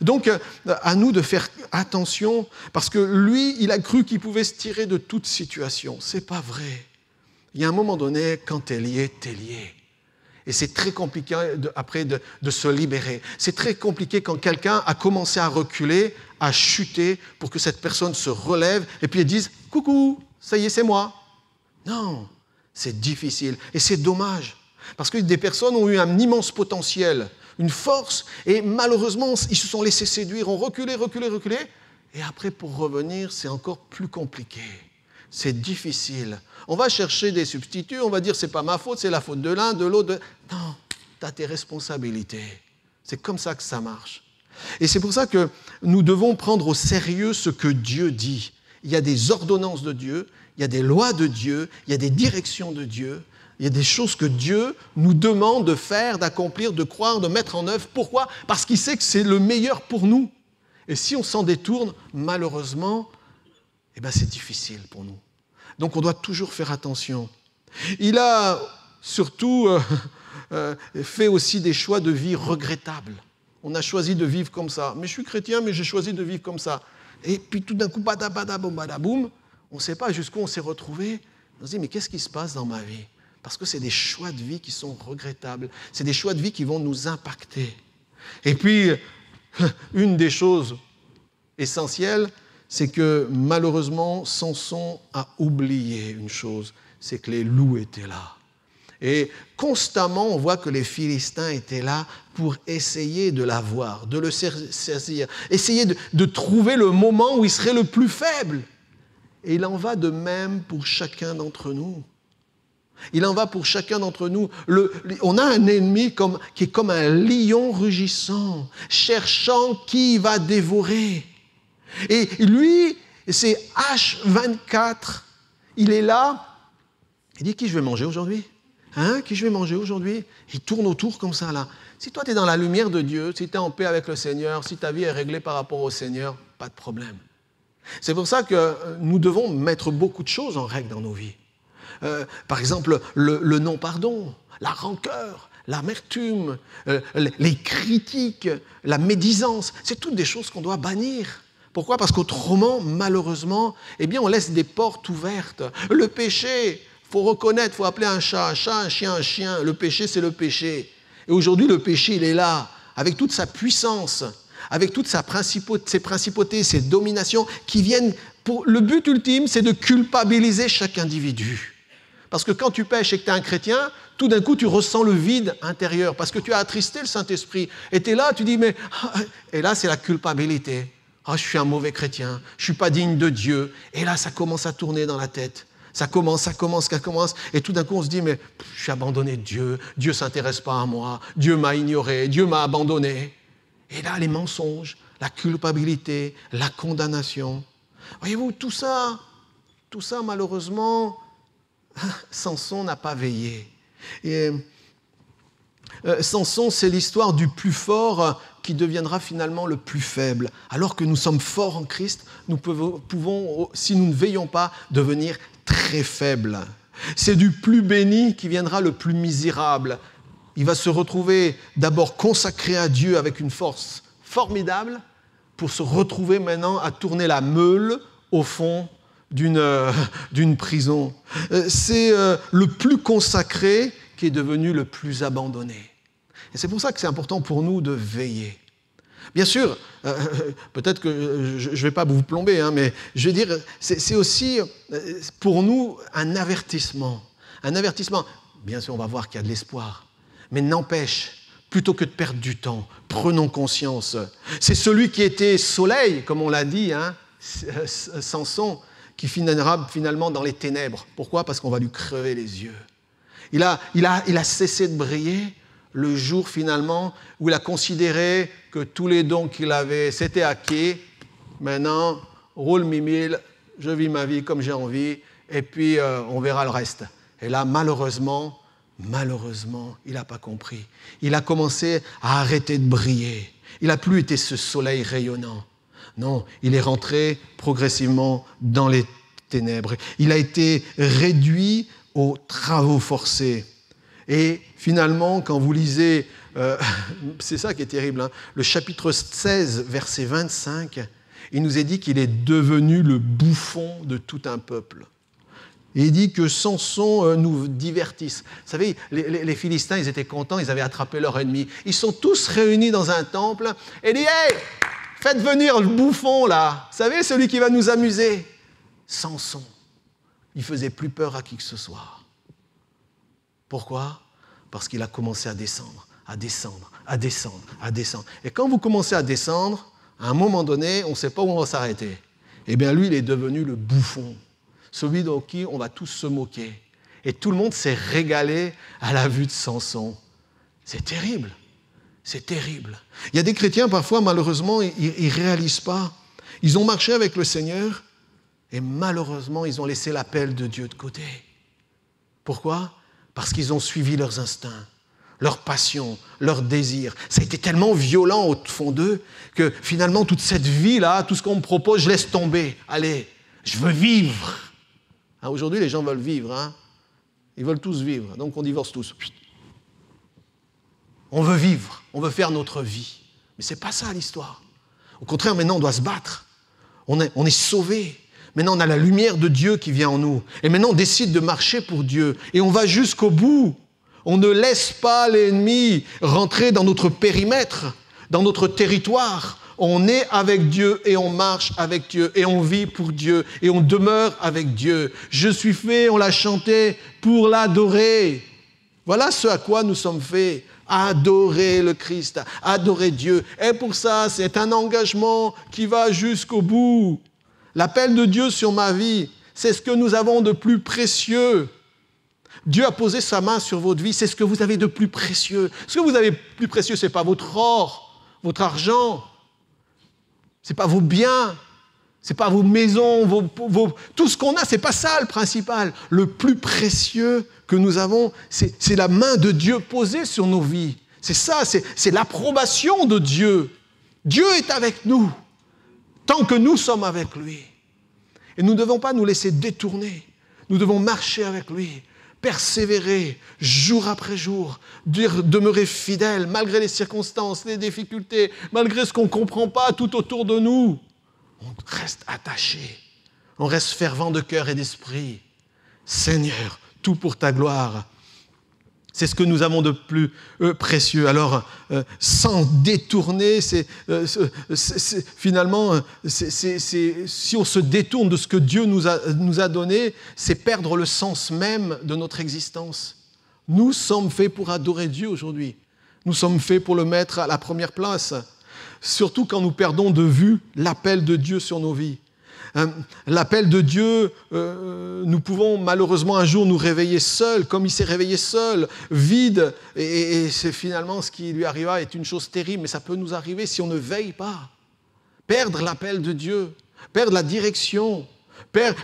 Donc, à nous de faire attention, parce que lui, il a cru qu'il pouvait se tirer de toute situation. C'est pas vrai. Il y a un moment donné, quand t'es lié, t'es lié. Et c'est très compliqué après de se libérer. C'est très compliqué quand quelqu'un a commencé à reculer, à chuter, pour que cette personne se relève et puis elle dise « Coucou, ça y est, c'est moi ». Non, c'est difficile et c'est dommage. Parce que des personnes ont eu un immense potentiel, une force, et malheureusement, ils se sont laissés séduire, ont reculé, et après, pour revenir, c'est encore plus compliqué. C'est difficile. On va chercher des substituts, on va dire c'est pas ma faute, c'est la faute de l'un, de l'autre. Non, tu as tes responsabilités. C'est comme ça que ça marche. Et c'est pour ça que nous devons prendre au sérieux ce que Dieu dit. Il y a des ordonnances de Dieu, il y a des lois de Dieu, il y a des directions de Dieu, il y a des choses que Dieu nous demande de faire, d'accomplir, de croire, de mettre en œuvre. Pourquoi? Parce qu'il sait que c'est le meilleur pour nous. Et si on s'en détourne, malheureusement, c'est difficile pour nous. Donc on doit toujours faire attention. Il a surtout fait aussi des choix de vie regrettables. On a choisi de vivre comme ça. Mais je suis chrétien, mais j'ai choisi de vivre comme ça. Et puis tout d'un coup, badaboum, on ne sait pas jusqu'où on s'est retrouvé. On se dit, mais qu'est-ce qui se passe dans ma vie? Parce que c'est des choix de vie qui sont regrettables. C'est des choix de vie qui vont nous impacter. Et puis, une des choses essentielles, c'est que malheureusement, Samson a oublié une chose, c'est que les loups étaient là. Et constamment, on voit que les Philistins étaient là pour essayer de l'avoir, de le saisir, essayer de trouver le moment où il serait le plus faible. Et il en va de même pour chacun d'entre nous. Il en va pour chacun d'entre nous. On a un ennemi qui est comme un lion rugissant, cherchant qui va dévorer. Et lui, c'est H24, il est là Il dit, qui je vais manger aujourd'hui ? Qui je vais manger aujourd'hui ? Il tourne autour comme ça, là. Si toi, tu es dans la lumière de Dieu, si tu es en paix avec le Seigneur, si ta vie est réglée par rapport au Seigneur, pas de problème. C'est pour ça que nous devons mettre beaucoup de choses en règle dans nos vies. Par exemple, le non-pardon, la rancœur, l'amertume, les critiques, la médisance, c'est toutes des choses qu'on doit bannir. Pourquoi ? Parce qu'autrement, malheureusement, eh bien, on laisse des portes ouvertes. Le péché, il faut reconnaître, il faut appeler un chat, un chien, un chien. Le péché, c'est le péché. Et aujourd'hui, le péché, il est là, avec toute sa puissance, avec toute ses principautés, ses dominations, qui viennent... Le but ultime, c'est de culpabiliser chaque individu. Parce que quand tu pêches et que tu es un chrétien, tout d'un coup, tu ressens le vide intérieur, parce que tu as attristé le Saint-Esprit. Et tu es là, tu dis, mais... Et là, c'est la culpabilité. Je suis un mauvais chrétien, je ne suis pas digne de Dieu. Et là, ça commence à tourner dans la tête. Ça commence. Et tout d'un coup, on se dit, mais je suis abandonné de Dieu. Dieu ne s'intéresse pas à moi. Dieu m'a ignoré. Dieu m'a abandonné. Et là, les mensonges, la culpabilité, la condamnation. Voyez-vous, tout ça, malheureusement, Samson n'a pas veillé. Et Samson, c'est l'histoire du plus fort qui deviendra finalement le plus faible. Alors que nous sommes forts en Christ, nous pouvons, si nous ne veillons pas, devenir très faibles. C'est du plus béni qui viendra le plus misérable. Il va se retrouver d'abord consacré à Dieu avec une force formidable pour se retrouver maintenant à tourner la meule au fond d'une prison. C'est le plus consacré qui est devenu le plus abandonné. Et c'est pour ça que c'est important pour nous de veiller. Bien sûr, peut-être que je ne vais pas vous plomber, mais je veux dire, c'est aussi pour nous un avertissement. Un avertissement. Bien sûr, on va voir qu'il y a de l'espoir. Mais n'empêche, plutôt que de perdre du temps, prenons conscience. C'est celui qui était soleil, comme on l'a dit, Samson, qui finira finalement dans les ténèbres. Pourquoi ? Parce qu'on va lui crever les yeux. Il a cessé de briller le jour finalement où il a considéré que tous les dons qu'il avait, c'était acquis. Maintenant, roule mimile, je vis ma vie comme j'ai envie, et puis on verra le reste. Et là, malheureusement, il n'a pas compris. Il a commencé à arrêter de briller. Il n'a plus été ce soleil rayonnant. Non, il est rentré progressivement dans les ténèbres. Il a été réduit aux travaux forcés. Et finalement, quand vous lisez, c'est ça qui est terrible, le chapitre 16, verset 25, il nous est dit qu'il est devenu le bouffon de tout un peuple. Et il dit que Samson nous divertisse. Vous savez, les Philistins, ils étaient contents, ils avaient attrapé leur ennemi. Ils sont tous réunis dans un temple et ils disent « Hey, faites venir le bouffon là, vous savez, celui qui va nous amuser. » Samson, il ne faisait plus peur à qui que ce soit. Pourquoi ? Parce qu'il a commencé à descendre. Et quand vous commencez à descendre, à un moment donné, on ne sait pas où on va s'arrêter. Eh bien, lui, il est devenu le bouffon, celui de qui on va tous se moquer. Et tout le monde s'est régalé à la vue de Samson. C'est terrible. Il y a des chrétiens, parfois, malheureusement, ils ne réalisent pas. Ils ont marché avec le Seigneur et malheureusement, ils ont laissé l'appel de Dieu de côté. Pourquoi ? Parce qu'ils ont suivi leurs instincts, leurs passions, leurs désirs. Ça a été tellement violent au fond d'eux que finalement, toute cette vie-là, tout ce qu'on me propose, je laisse tomber. Allez, je veux vivre. Aujourd'hui, les gens veulent vivre. Ils veulent tous vivre, donc on divorce tous. On veut vivre, on veut faire notre vie. Mais ce n'est pas ça l'histoire. Au contraire, maintenant, on doit se battre. On est sauvés. Maintenant, on a la lumière de Dieu qui vient en nous. Et maintenant, on décide de marcher pour Dieu. Et on va jusqu'au bout. On ne laisse pas l'ennemi rentrer dans notre périmètre, dans notre territoire. On est avec Dieu et on marche avec Dieu. Et on vit pour Dieu. Et on demeure avec Dieu. Je suis fait, on l'a chanté, pour l'adorer. Voilà ce à quoi nous sommes faits. Adorer le Christ, adorer Dieu. Et pour ça, c'est un engagement qui va jusqu'au bout. L'appel de Dieu sur ma vie, c'est ce que nous avons de plus précieux. Dieu a posé sa main sur votre vie, c'est ce que vous avez de plus précieux. Ce que vous avez de plus précieux, ce n'est pas votre or, votre argent, ce n'est pas vos biens, Ce n'est pas vos maisons, tout ce qu'on a, ce n'est pas ça le principal. Le plus précieux que nous avons, c'est la main de Dieu posée sur nos vies. C'est ça, c'est l'approbation de Dieu. Dieu est avec nous, tant que nous sommes avec lui. Et nous ne devons pas nous laisser détourner. Nous devons marcher avec lui, persévérer jour après jour, demeurer fidèles malgré les circonstances, les difficultés, malgré ce qu'on ne comprend pas tout autour de nous. On reste attaché, on reste fervent de cœur et d'esprit. Seigneur, tout pour ta gloire. C'est ce que nous avons de plus précieux. Alors, sans détourner, finalement, si on se détourne de ce que Dieu nous a donné, c'est perdre le sens même de notre existence. Nous sommes faits pour adorer Dieu aujourd'hui. Nous sommes faits pour le mettre à la première place. Surtout quand nous perdons de vue l'appel de Dieu sur nos vies. L'appel de Dieu, nous pouvons malheureusement un jour nous réveiller seuls, comme il s'est réveillé seul, vide, et c'est finalement ce qui lui arriva est une chose terrible, mais ça peut nous arriver si on ne veille pas. Perdre l'appel de Dieu, perdre la direction, perdre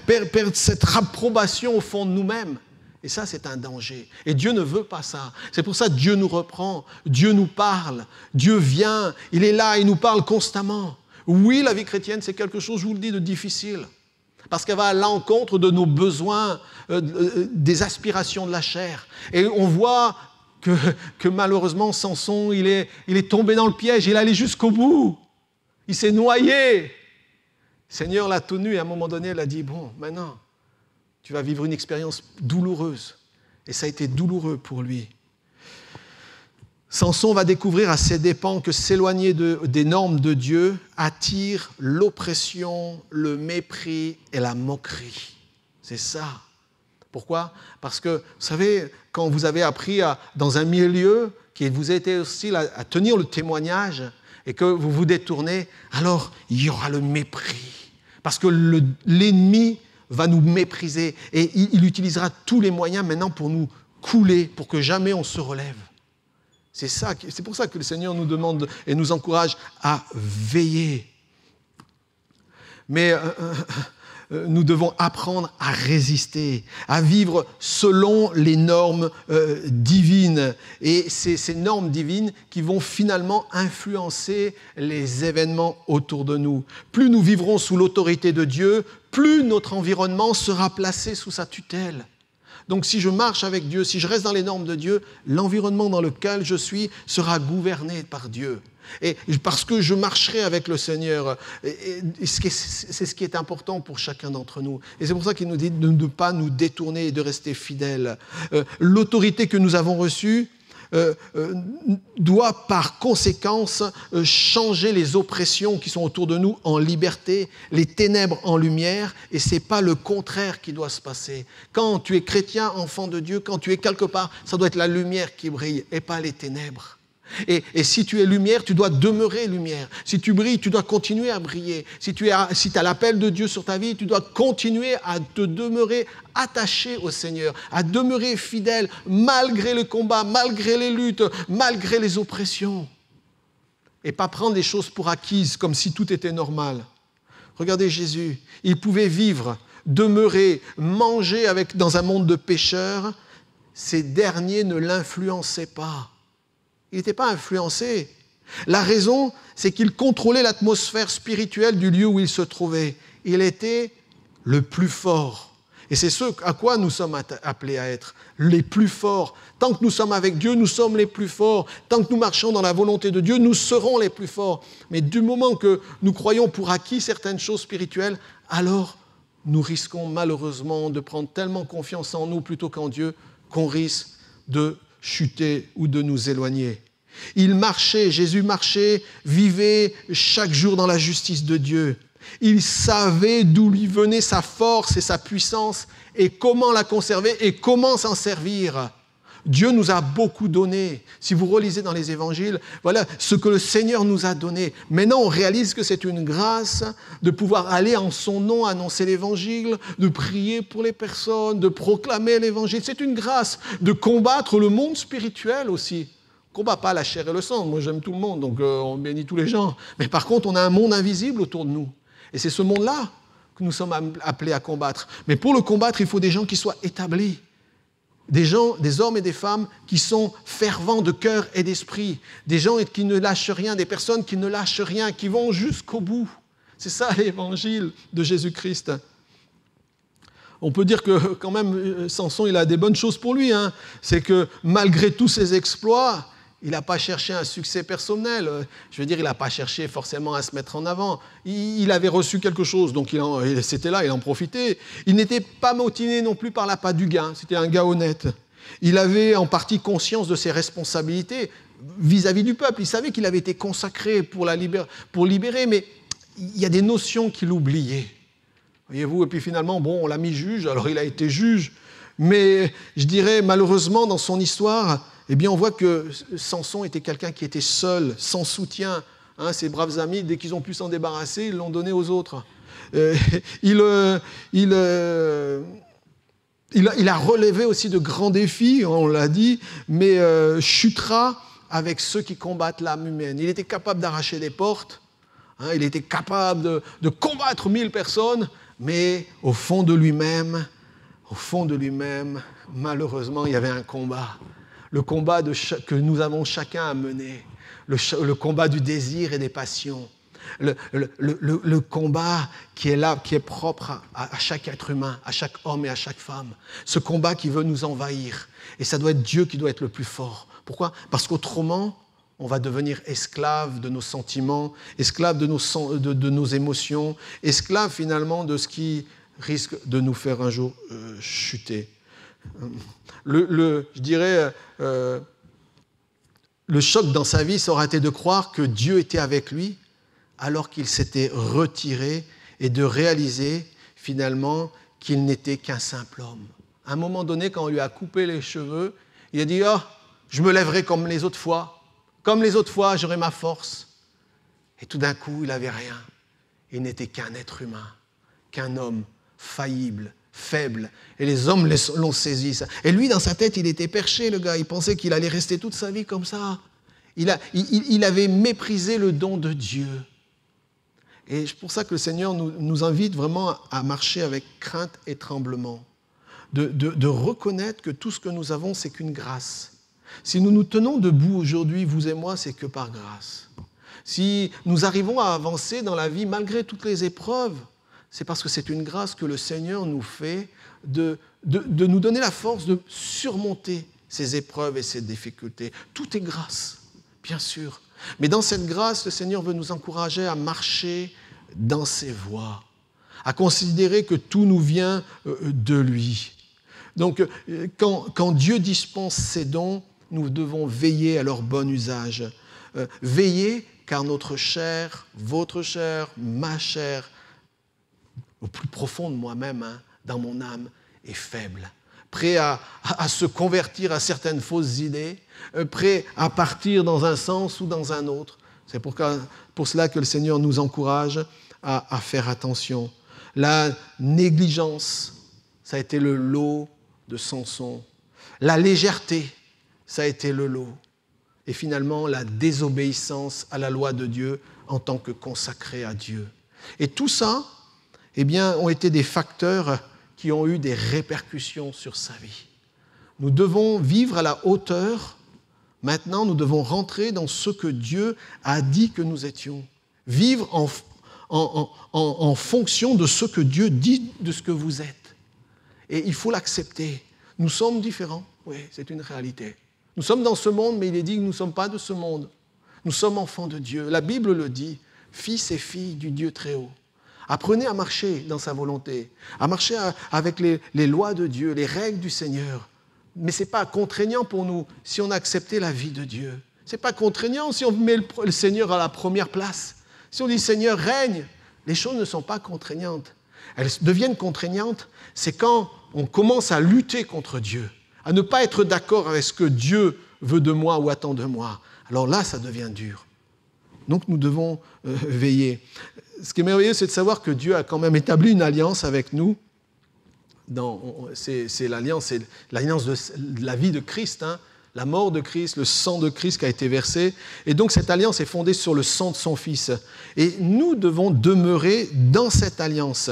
cette approbation au fond de nous-mêmes. Et ça, c'est un danger. Et Dieu ne veut pas ça. C'est pour ça que Dieu nous reprend, Dieu nous parle, Dieu vient, il est là, il nous parle constamment. Oui, la vie chrétienne, c'est quelque chose, je vous le dis, de difficile. Parce qu'elle va à l'encontre de nos besoins, des aspirations de la chair. Et on voit que malheureusement, Samson, il est tombé dans le piège, il est allé jusqu'au bout. Il s'est noyé. Le Seigneur l'a tenu et à un moment donné, il a dit, bon, maintenant, tu vas vivre une expérience douloureuse. Et ça a été douloureux pour lui. Samson va découvrir à ses dépens que s'éloigner des normes de Dieu attire l'oppression, le mépris et la moquerie. C'est ça. Pourquoi ? Parce que, vous savez, quand vous avez appris dans un milieu qui vous a été hostile à tenir le témoignage et que vous vous détournez, alors il y aura le mépris. Parce que l'ennemi va nous mépriser et il utilisera tous les moyens maintenant pour nous couler, pour que jamais on se relève. C'est pour ça que le Seigneur nous demande et nous encourage à veiller. Mais nous devons apprendre à résister, à vivre selon les normes divines. Et c'est ces normes divines qui vont finalement influencer les événements autour de nous. Plus nous vivrons sous l'autorité de Dieu, plus notre environnement sera placé sous sa tutelle. Donc si je marche avec Dieu, si je reste dans les normes de Dieu, l'environnement dans lequel je suis sera gouverné par Dieu. Et parce que je marcherai avec le Seigneur, c'est ce qui est important pour chacun d'entre nous. Et c'est pour ça qu'il nous dit de ne pas nous détourner et de rester fidèles. L'autorité que nous avons reçue doit par conséquence changer les oppressions qui sont autour de nous en liberté, les ténèbres en lumière, et ce n'est pas le contraire qui doit se passer. Quand tu es chrétien, enfant de Dieu, quand tu es quelque part, ça doit être la lumière qui brille et pas les ténèbres. Et si tu es lumière, tu dois demeurer lumière. Si tu brilles, tu dois continuer à briller. Si tu as l'appel de Dieu sur ta vie, tu dois continuer à te demeurer attaché au Seigneur, à demeurer fidèle malgré le combat, malgré les luttes, malgré les oppressions. Et pas prendre les choses pour acquises comme si tout était normal. Regardez Jésus, il pouvait vivre, demeurer, manger dans un monde de pécheurs. Ces derniers ne l'influençaient pas. Il n'était pas influencé. La raison, c'est qu'il contrôlait l'atmosphère spirituelle du lieu où il se trouvait. Il était le plus fort. Et c'est ce à quoi nous sommes appelés à être, les plus forts. Tant que nous sommes avec Dieu, nous sommes les plus forts. Tant que nous marchons dans la volonté de Dieu, nous serons les plus forts. Mais du moment que nous croyons pour acquis certaines choses spirituelles, alors nous risquons malheureusement de prendre tellement confiance en nous plutôt qu'en Dieu qu'on risque de chuter ou de nous éloigner. Jésus marchait, vivait chaque jour dans la justice de Dieu. Il savait d'où lui venait sa force et sa puissance et comment la conserver et comment s'en servir. Dieu nous a beaucoup donné. Si vous relisez dans les évangiles, voilà ce que le Seigneur nous a donné. Maintenant, on réalise que c'est une grâce de pouvoir aller en son nom annoncer l'évangile, de prier pour les personnes, de proclamer l'évangile. C'est une grâce de combattre le monde spirituel aussi. On ne combat pas la chair et le sang. Moi, j'aime tout le monde, donc on bénit tous les gens. Mais par contre, on a un monde invisible autour de nous. Et c'est ce monde-là que nous sommes appelés à combattre. Mais pour le combattre, il faut des gens qui soient établis. Des hommes et des femmes qui sont fervents de cœur et d'esprit. Des gens qui ne lâchent rien, des personnes qui ne lâchent rien, qui vont jusqu'au bout. C'est ça l'évangile de Jésus-Christ. On peut dire que quand même, Samson, il a des bonnes choses pour lui. C'est que malgré tous ses exploits, il n'a pas cherché un succès personnel. Je veux dire, il n'a pas cherché forcément à se mettre en avant. Il avait reçu quelque chose, donc c'était là, il en profitait. Il n'était pas motivé non plus par l'appât du gain. C'était un gars honnête. Il avait en partie conscience de ses responsabilités vis-à-vis du peuple. Il savait qu'il avait été consacré pour libérer, mais il y a des notions qu'il oubliait. Voyez-vous, et puis finalement, on l'a mis juge, alors il a été juge. Mais je dirais, malheureusement, dans son histoire, eh bien, on voit que Samson était quelqu'un qui était seul, sans soutien. Ses braves amis, dès qu'ils ont pu s'en débarrasser, ils l'ont donné aux autres. Il a relevé aussi de grands défis, on l'a dit, mais chutera avec ceux qui combattent l'âme humaine. Il était capable d'arracher des portes, il était capable de combattre 1000 personnes, mais au fond de lui-même, malheureusement, il y avait un combat. Le combat que nous avons chacun à mener, le combat du désir et des passions, le combat qui est là, qui est propre à chaque être humain, à chaque homme et à chaque femme. Ce combat qui veut nous envahir. Et ça doit être Dieu qui doit être le plus fort. Pourquoi ? Parce qu'autrement, on va devenir esclave de nos sentiments, esclave de nos émotions, esclave finalement de ce qui risque de nous faire un jour chuter. Je dirais, le choc dans sa vie, ça aurait été de croire que Dieu était avec lui alors qu'il s'était retiré et de réaliser finalement qu'il n'était qu'un simple homme. À un moment donné, quand on lui a coupé les cheveux, il a dit « Oh, je me lèverai comme les autres fois. Comme les autres fois, j'aurai ma force. » Et tout d'un coup, il n'avait rien. Il n'était qu'un être humain, qu'un homme faillible, faible. Et les hommes l'ont saisi. Ça. Et lui, dans sa tête, il était perché, le gars. Il pensait qu'il allait rester toute sa vie comme ça. Il avait méprisé le don de Dieu. Et c'est pour ça que le Seigneur nous invite vraiment à marcher avec crainte et tremblement. De reconnaître que tout ce que nous avons, c'est qu'une grâce. Si nous nous tenons debout aujourd'hui, vous et moi, c'est que par grâce. Si nous arrivons à avancer dans la vie malgré toutes les épreuves, c'est parce que c'est une grâce que le Seigneur nous fait de nous donner la force de surmonter ces épreuves et ces difficultés. Tout est grâce, bien sûr. Mais dans cette grâce, le Seigneur veut nous encourager à marcher dans ses voies, à considérer que tout nous vient de lui. Donc, quand Dieu dispense ses dons, nous devons veiller à leur bon usage. Veiller car notre chair, votre chair, ma chair, au plus profond de moi-même, dans mon âme, est faible. Prêt à se convertir à certaines fausses idées, prêt à partir dans un sens ou dans un autre. C'est pour cela que le Seigneur nous encourage à faire attention. La négligence, ça a été le lot de Samson. La légèreté, ça a été le lot. Et finalement, la désobéissance à la loi de Dieu en tant que consacré à Dieu. Et tout ça, eh bien, ont été des facteurs qui ont eu des répercussions sur sa vie. Nous devons vivre à la hauteur. Maintenant, nous devons rentrer dans ce que Dieu a dit que nous étions. Vivre en fonction de ce que Dieu dit de ce que vous êtes. Et il faut l'accepter. Nous sommes différents. Oui, c'est une réalité. Nous sommes dans ce monde, mais il est dit que nous ne sommes pas de ce monde. Nous sommes enfants de Dieu. La Bible le dit, fils et filles du Dieu très haut. Apprenez à marcher dans sa volonté, à marcher avec les lois de Dieu, les règles du Seigneur. Mais ce n'est pas contraignant pour nous si on a accepté la vie de Dieu. Ce n'est pas contraignant si on met le Seigneur à la première place. Si on dit « Seigneur, règne », les choses ne sont pas contraignantes. Elles deviennent contraignantes, c'est quand on commence à lutter contre Dieu, à ne pas être d'accord avec ce que Dieu veut de moi ou attend de moi. Alors là, ça devient dur. Donc nous devons veiller. Ce qui est merveilleux, c'est de savoir que Dieu a quand même établi une alliance avec nous. C'est l'alliance de la vie de Christ. la mort de Christ, le sang de Christ qui a été versé. Et donc cette alliance est fondée sur le sang de son Fils. Et nous devons demeurer dans cette alliance.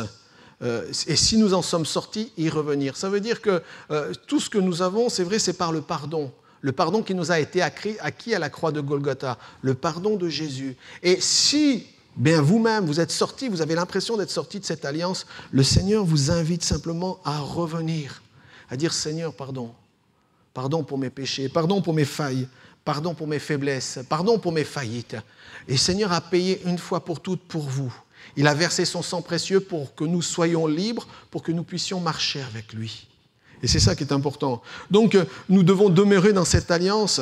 Et si nous en sommes sortis, y revenir. Ça veut dire que tout ce que nous avons, c'est vrai, c'est par le pardon. Le pardon qui nous a été acquis à la croix de Golgotha. Le pardon de Jésus. Et si bien vous-même, vous êtes sortis, vous avez l'impression d'être sortis de cette alliance, le Seigneur vous invite simplement à revenir, à dire « Seigneur, pardon. Pardon pour mes péchés, pardon pour mes failles, pardon pour mes faiblesses, pardon pour mes faillites. » Et le Seigneur a payé une fois pour toutes pour vous. Il a versé son sang précieux pour que nous soyons libres, pour que nous puissions marcher avec lui. Et c'est ça qui est important. Donc, nous devons demeurer dans cette alliance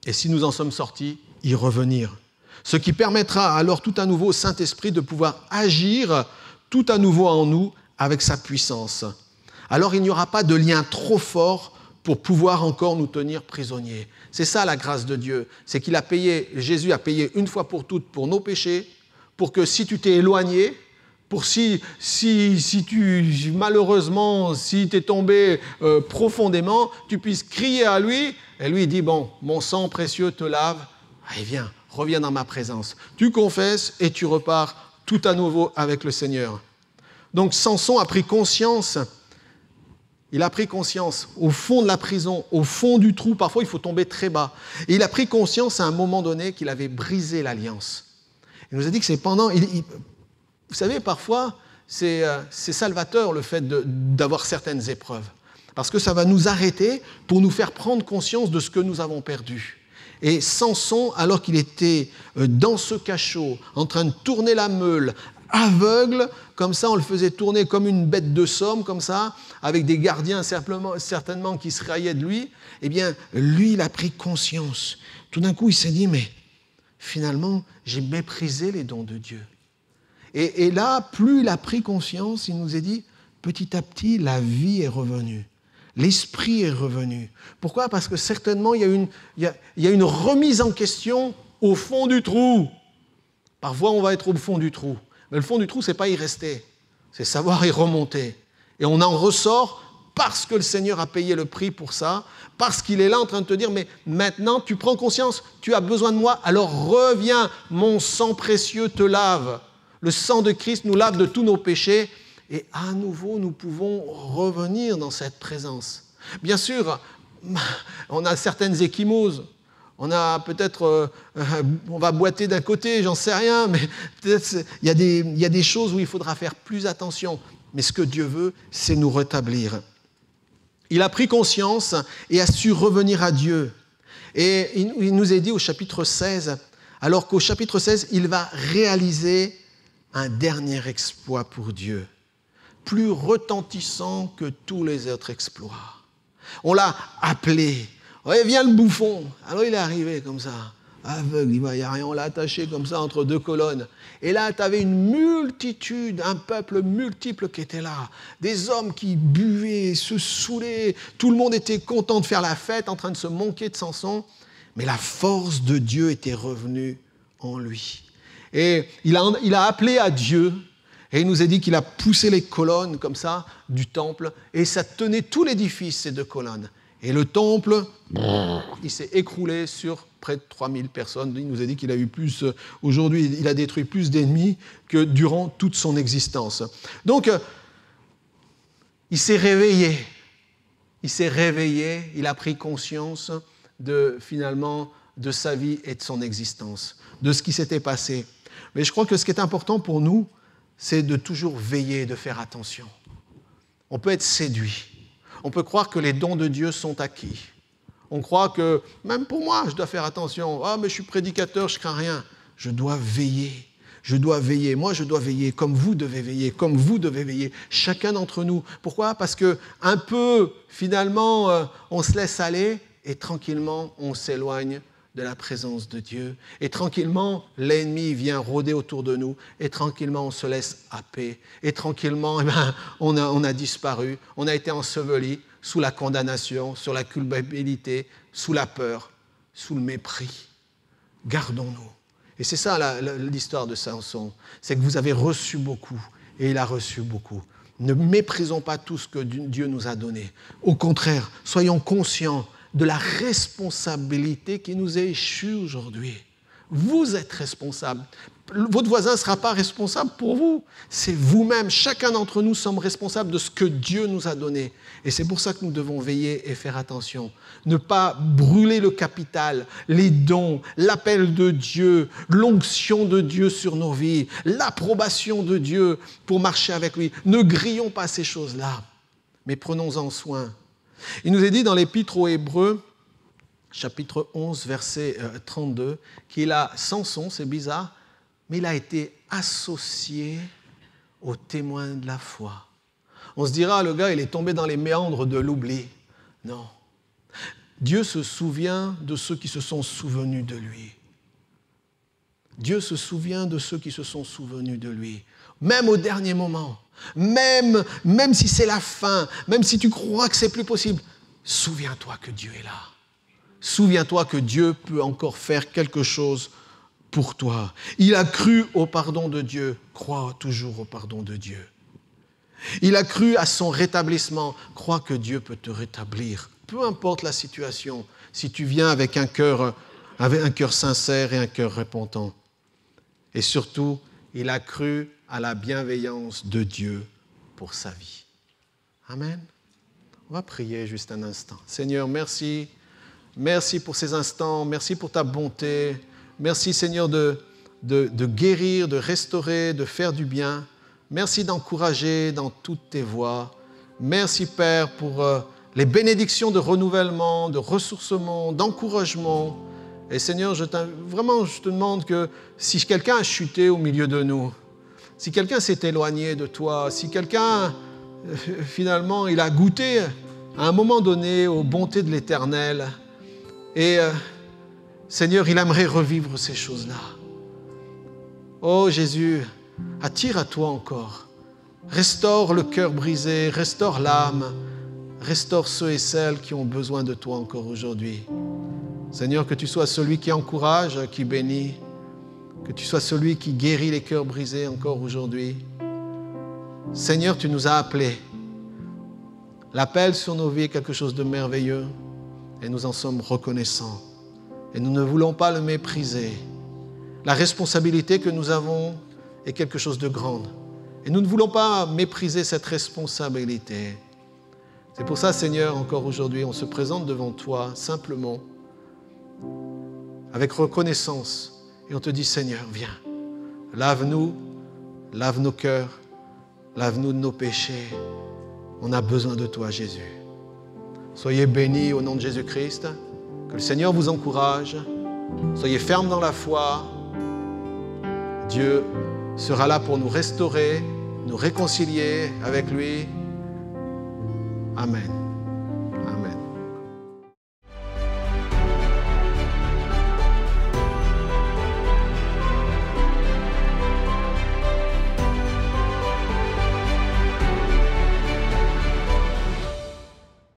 et si nous en sommes sortis, y revenir. Ce qui permettra alors tout à nouveau au Saint-Esprit de pouvoir agir tout à nouveau en nous avec sa puissance. Alors il n'y aura pas de lien trop fort pour pouvoir encore nous tenir prisonniers. C'est ça la grâce de Dieu, c'est qu'il a payé, Jésus a payé une fois pour toutes pour nos péchés, pour que si tu t'es éloigné, pour si tu, malheureusement, si tu es tombé profondément, tu puisses crier à lui, et lui il dit, bon, mon sang précieux te lave, allez viens, reviens dans ma présence. Tu confesses et tu repars tout à nouveau avec le Seigneur. Donc Samson a pris conscience, il a pris conscience au fond de la prison, au fond du trou, parfois il faut tomber très bas. Et il a pris conscience à un moment donné qu'il avait brisé l'alliance. Il nous a dit que c'est pendant... vous savez, parfois, c'est salvateur le fait d'avoir certaines épreuves. Parce que ça va nous arrêter pour nous faire prendre conscience de ce que nous avons perdu. Et Samson, alors qu'il était dans ce cachot, en train de tourner la meule, aveugle, comme ça, on le faisait tourner comme une bête de somme, comme ça, avec des gardiens certainement qui se raillaient de lui, eh bien, lui, il a pris conscience. Tout d'un coup, il s'est dit, mais finalement, j'ai méprisé les dons de Dieu. Et là, plus il a pris conscience, il nous a dit, petit à petit, la vie est revenue. L'esprit est revenu. Pourquoi ? Parce que certainement, il y a une remise en question au fond du trou. Parfois, on va être au fond du trou. Mais le fond du trou, ce n'est pas y rester. C'est savoir y remonter. Et on en ressort parce que le Seigneur a payé le prix pour ça, parce qu'il est là en train de te dire, mais maintenant, tu prends conscience, tu as besoin de moi, alors reviens, mon sang précieux te lave. Le sang de Christ nous lave de tous nos péchés. Et à nouveau, nous pouvons revenir dans cette présence. Bien sûr, on a certaines ecchymoses. On a peut-être, on va boiter d'un côté, j'en sais rien, mais peut-être il y a des choses où il faudra faire plus attention. Mais ce que Dieu veut, c'est nous rétablir. Il a pris conscience et a su revenir à Dieu. Et il nous est dit au chapitre 16, alors qu'au chapitre 16, il va réaliser un dernier exploit pour Dieu, plus retentissant que tous les autres exploits. On l'a appelé. Ouais, viens le bouffon. Alors il est arrivé comme ça, aveugle, il n'y a rien, on l'a attaché comme ça entre deux colonnes. Et là, tu avais une multitude, un peuple multiple qui était là. Des hommes qui buvaient, se saoulaient. Tout le monde était content de faire la fête, en train de se moquer de Samson. Mais la force de Dieu était revenue en lui. Et il a appelé à Dieu. Et il nous a dit qu'il a poussé les colonnes comme ça du temple. Et ça tenait tout l'édifice, ces deux colonnes. Et le temple, il s'est écroulé sur près de 3000 personnes. Il nous a dit qu'il a eu plus, aujourd'hui, il a détruit plus d'ennemis que durant toute son existence. Donc, il s'est réveillé. Il a pris conscience finalement de sa vie et de son existence, de ce qui s'était passé. Mais je crois que ce qui est important pour nous, c'est de toujours veiller, de faire attention. On peut être séduit. On peut croire que les dons de Dieu sont acquis. On croit que, même pour moi, je dois faire attention. Ah, mais je suis prédicateur, je ne crains rien. Je dois veiller. Moi, je dois veiller comme vous devez veiller. Chacun d'entre nous. Pourquoi ? Parce que un peu, finalement, on se laisse aller et tranquillement, on s'éloigne de la présence de Dieu. Et tranquillement, l'ennemi vient rôder autour de nous. Et tranquillement, on se laisse happer. Et tranquillement, on a disparu. On a été enseveli sous la condamnation, sous la culpabilité, sous la peur, sous le mépris. Gardons-nous. Et c'est ça l'histoire de Samson. C'est que vous avez reçu beaucoup. Et il a reçu beaucoup. Ne méprisons pas tout ce que Dieu nous a donné. Au contraire, soyons conscients de la responsabilité qui nous est échue aujourd'hui. Vous êtes responsable. Votre voisin ne sera pas responsable pour vous. C'est vous-même. Chacun d'entre nous sommes responsables de ce que Dieu nous a donné. Et c'est pour ça que nous devons veiller et faire attention. Ne pas brûler le capital, les dons, l'appel de Dieu, l'onction de Dieu sur nos vies, l'approbation de Dieu pour marcher avec lui. Ne grillons pas ces choses-là, mais prenons-en soin. Il nous est dit dans l'Épître aux Hébreux, chapitre 11, verset 32, qu'il a Samson, c'est bizarre, mais il a été associé aux témoins de la foi. On se dira, le gars, il est tombé dans les méandres de l'oubli. Non. Dieu se souvient de ceux qui se sont souvenus de lui. Dieu se souvient de ceux qui se sont souvenus de lui. Même au dernier moment, même si c'est la fin, même si tu crois que c'est plus possible, souviens-toi que Dieu est là. Souviens-toi que Dieu peut encore faire quelque chose pour toi. Il a cru au pardon de Dieu. Crois toujours au pardon de Dieu. Il a cru à son rétablissement. Crois que Dieu peut te rétablir. Peu importe la situation, si tu viens avec un cœur sincère et un cœur repentant. Et surtout, il a cru à la bienveillance de Dieu pour sa vie. Amen. On va prier juste un instant. Seigneur, merci. Merci pour ces instants. Merci pour ta bonté. Merci, Seigneur, de guérir, de restaurer, de faire du bien. Merci d'encourager dans toutes tes voies. Merci, Père, pour les bénédictions de renouvellement, de ressourcement, d'encouragement. Et Seigneur, je te demande que si quelqu'un a chuté au milieu de nous, si quelqu'un s'est éloigné de toi, si quelqu'un, finalement, il a goûté à un moment donné aux bontés de l'Éternel, et Seigneur, il aimerait revivre ces choses-là. Oh Jésus, attire à toi encore. Restaure le cœur brisé, restaure l'âme, restaure ceux et celles qui ont besoin de toi encore aujourd'hui. Seigneur, que tu sois celui qui encourage, qui bénit, que tu sois celui qui guérit les cœurs brisés encore aujourd'hui. Seigneur, tu nous as appelés. L'appel sur nos vies est quelque chose de merveilleux et nous en sommes reconnaissants. Et nous ne voulons pas le mépriser. La responsabilité que nous avons est quelque chose de grand. Et nous ne voulons pas mépriser cette responsabilité. C'est pour ça, Seigneur, encore aujourd'hui, on se présente devant toi simplement, avec reconnaissance. Et on te dit, Seigneur, viens, lave-nous, lave nos cœurs, lave-nous de nos péchés. On a besoin de toi, Jésus. Soyez bénis au nom de Jésus-Christ. Que le Seigneur vous encourage. Soyez fermes dans la foi. Dieu sera là pour nous restaurer, nous réconcilier avec lui. Amen.